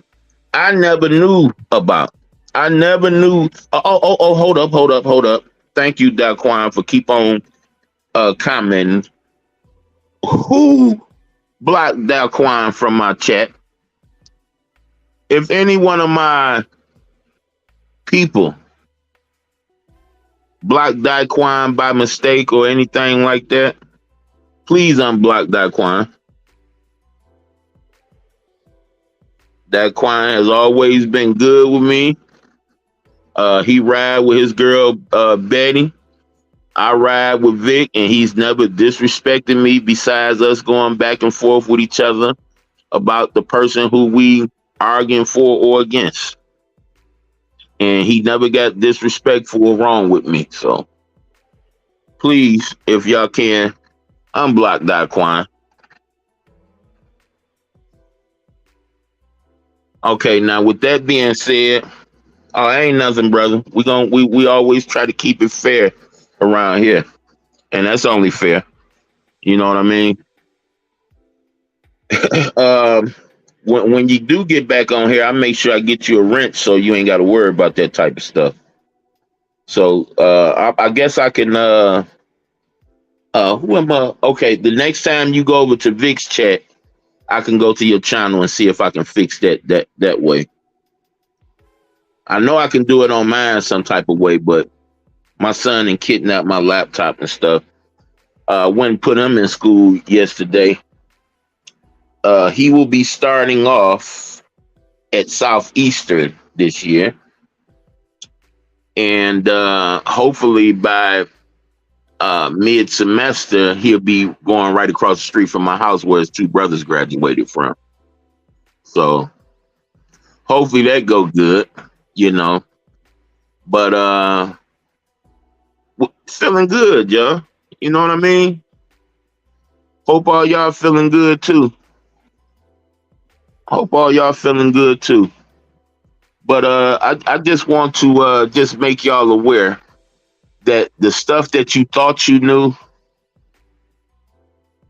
I never knew about. I never knew. Hold up. Thank you, Daquan, for keep on commenting. Who blocked Daquan from my chat? If any one of my people blocked Daquan by mistake or anything like that, please unblock Daquan. Daquan has always been good with me. He ride with his girl Betty. I ride with Vic, and he's never disrespected me besides us going back and forth with each other about the person who we arguing for or against. And he never got disrespectful or wrong with me. So please, if y'all can, unblock Daquan. Okay, now with that being said, ain't nothing, brother. We always try to keep it fair around here, and that's only fair. You know what I mean? When you do get back on here, I make sure I get you a wrench so you ain't got to worry about that type of stuff. So I guess I can. Who am I? Okay, the next time you go over to Vic's chat, I can go to your channel and see if I can fix that way. I know I can do it on mine some type of way, but my son and kidnapped my laptop and stuff. Went and put him in school yesterday. He will be starting off at Southeastern this year. And hopefully by mid-semester, he'll be going right across the street from my house where his two brothers graduated from. So hopefully that go good, you know. But feeling good, y'all. You know what I mean? Hope all y'all feeling good too. But I just want to just make y'all aware that the stuff that you thought you knew,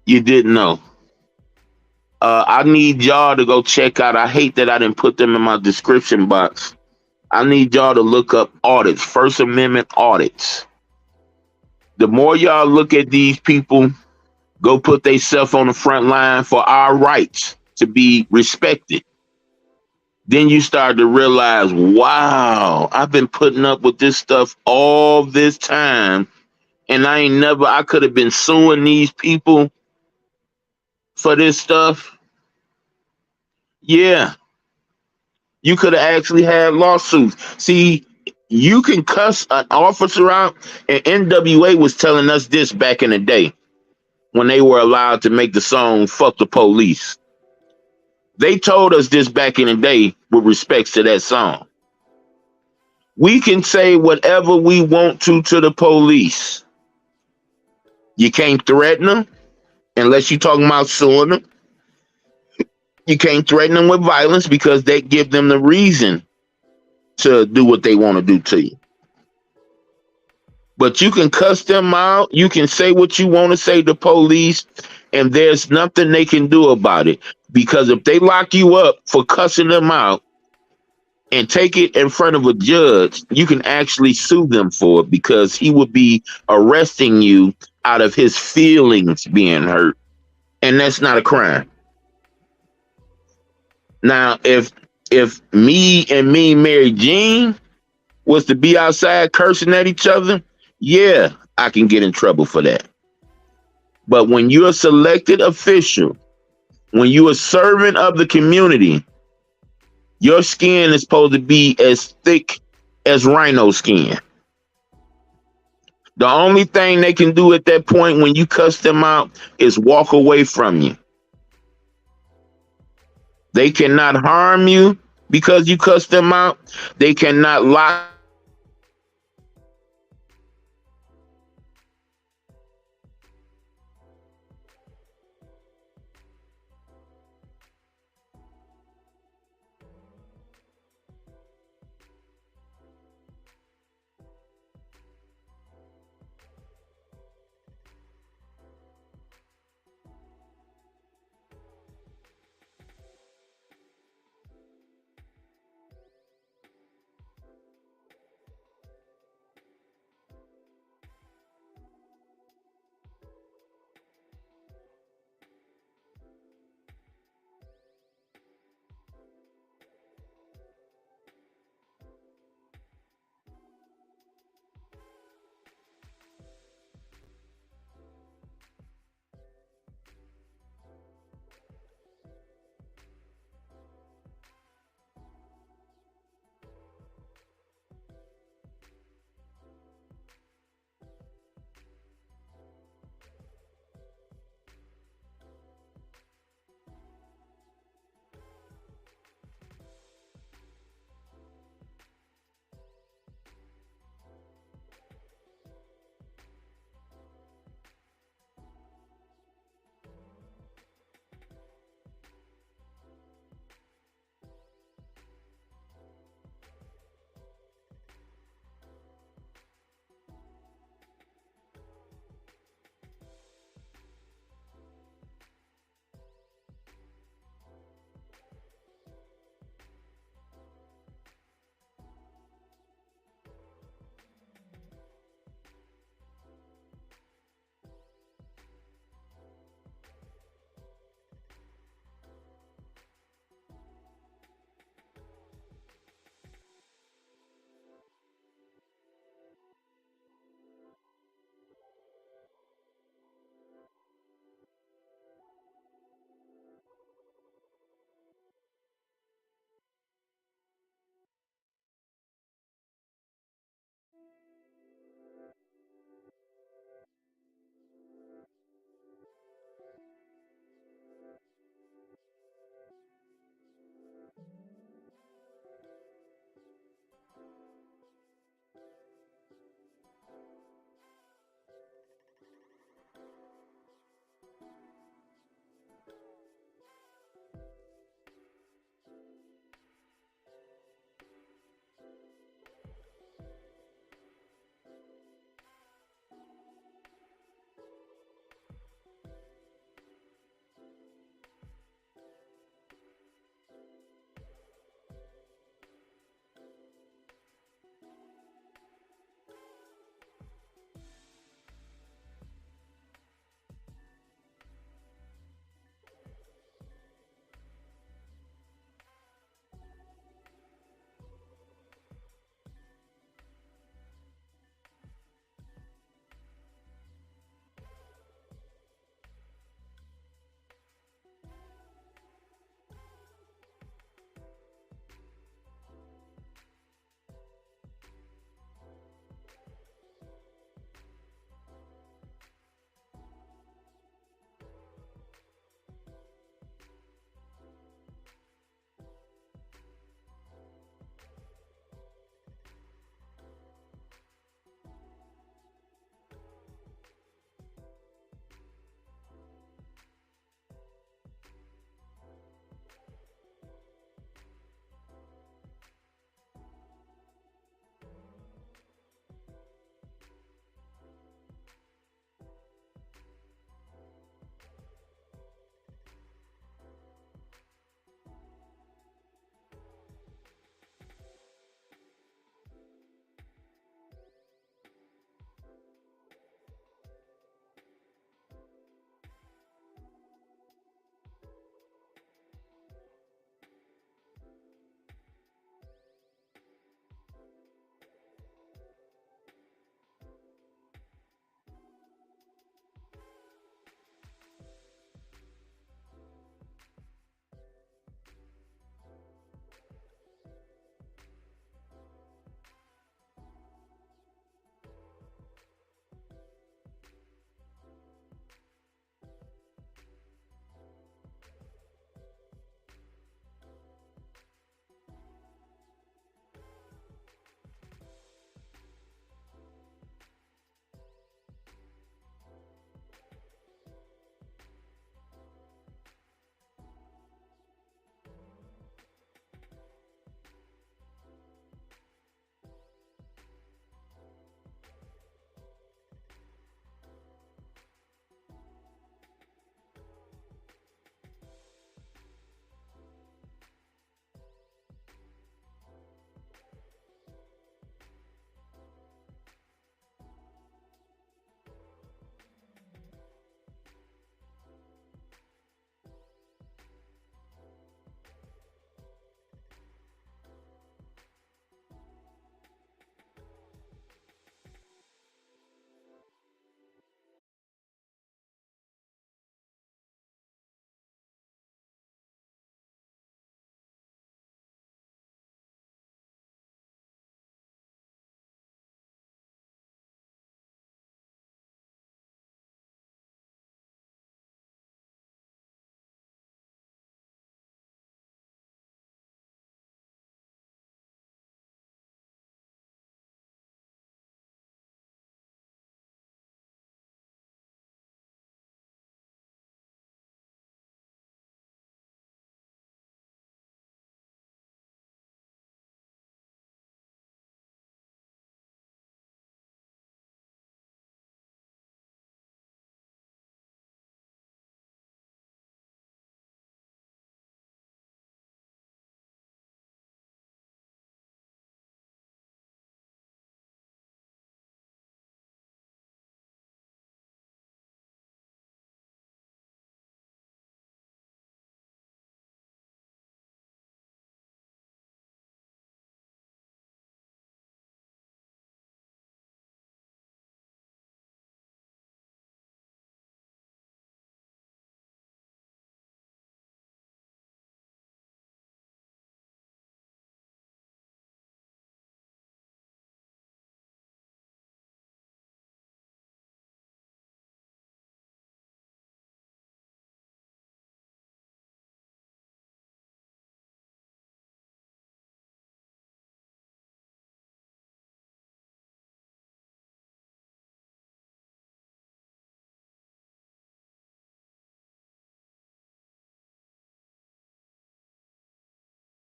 you didn't know. I need y'all to go check out. I hate that I didn't put them in my description box. I need y'all to look up audits, First Amendment audits. The more y'all look at these people, go put themselves on the front line for our rights to be respected. Then you start to realize, wow, I've been putting up with this stuff all this time. And I could have been suing these people for this stuff. Yeah. You could have actually had lawsuits. See, you can cuss an officer out, and NWA was telling us this back in the day when they were allowed to make the song Fuck the Police. They told us this back in the day with respects to that song. We can say whatever we want to the police. You can't threaten them unless you're talking about suing them. You can't threaten them with violence because they give them the reason to do what they want to do to you. But you can cuss them out. You can say what you want to say to police, and there's nothing they can do about it. Because if they lock you up for cussing them out and take it in front of a judge, you can actually sue them for it because he would be arresting you out of his feelings being hurt. And that's not a crime. Now, if me and Mary Jean was to be outside cursing at each other, yeah, I can get in trouble for that. But when you're a selected official, when you're a servant of the community, your skin is supposed to be as thick as rhino skin. The only thing they can do at that point when you cuss them out is walk away from you. They cannot harm you. because you cuss them out, they cannot lock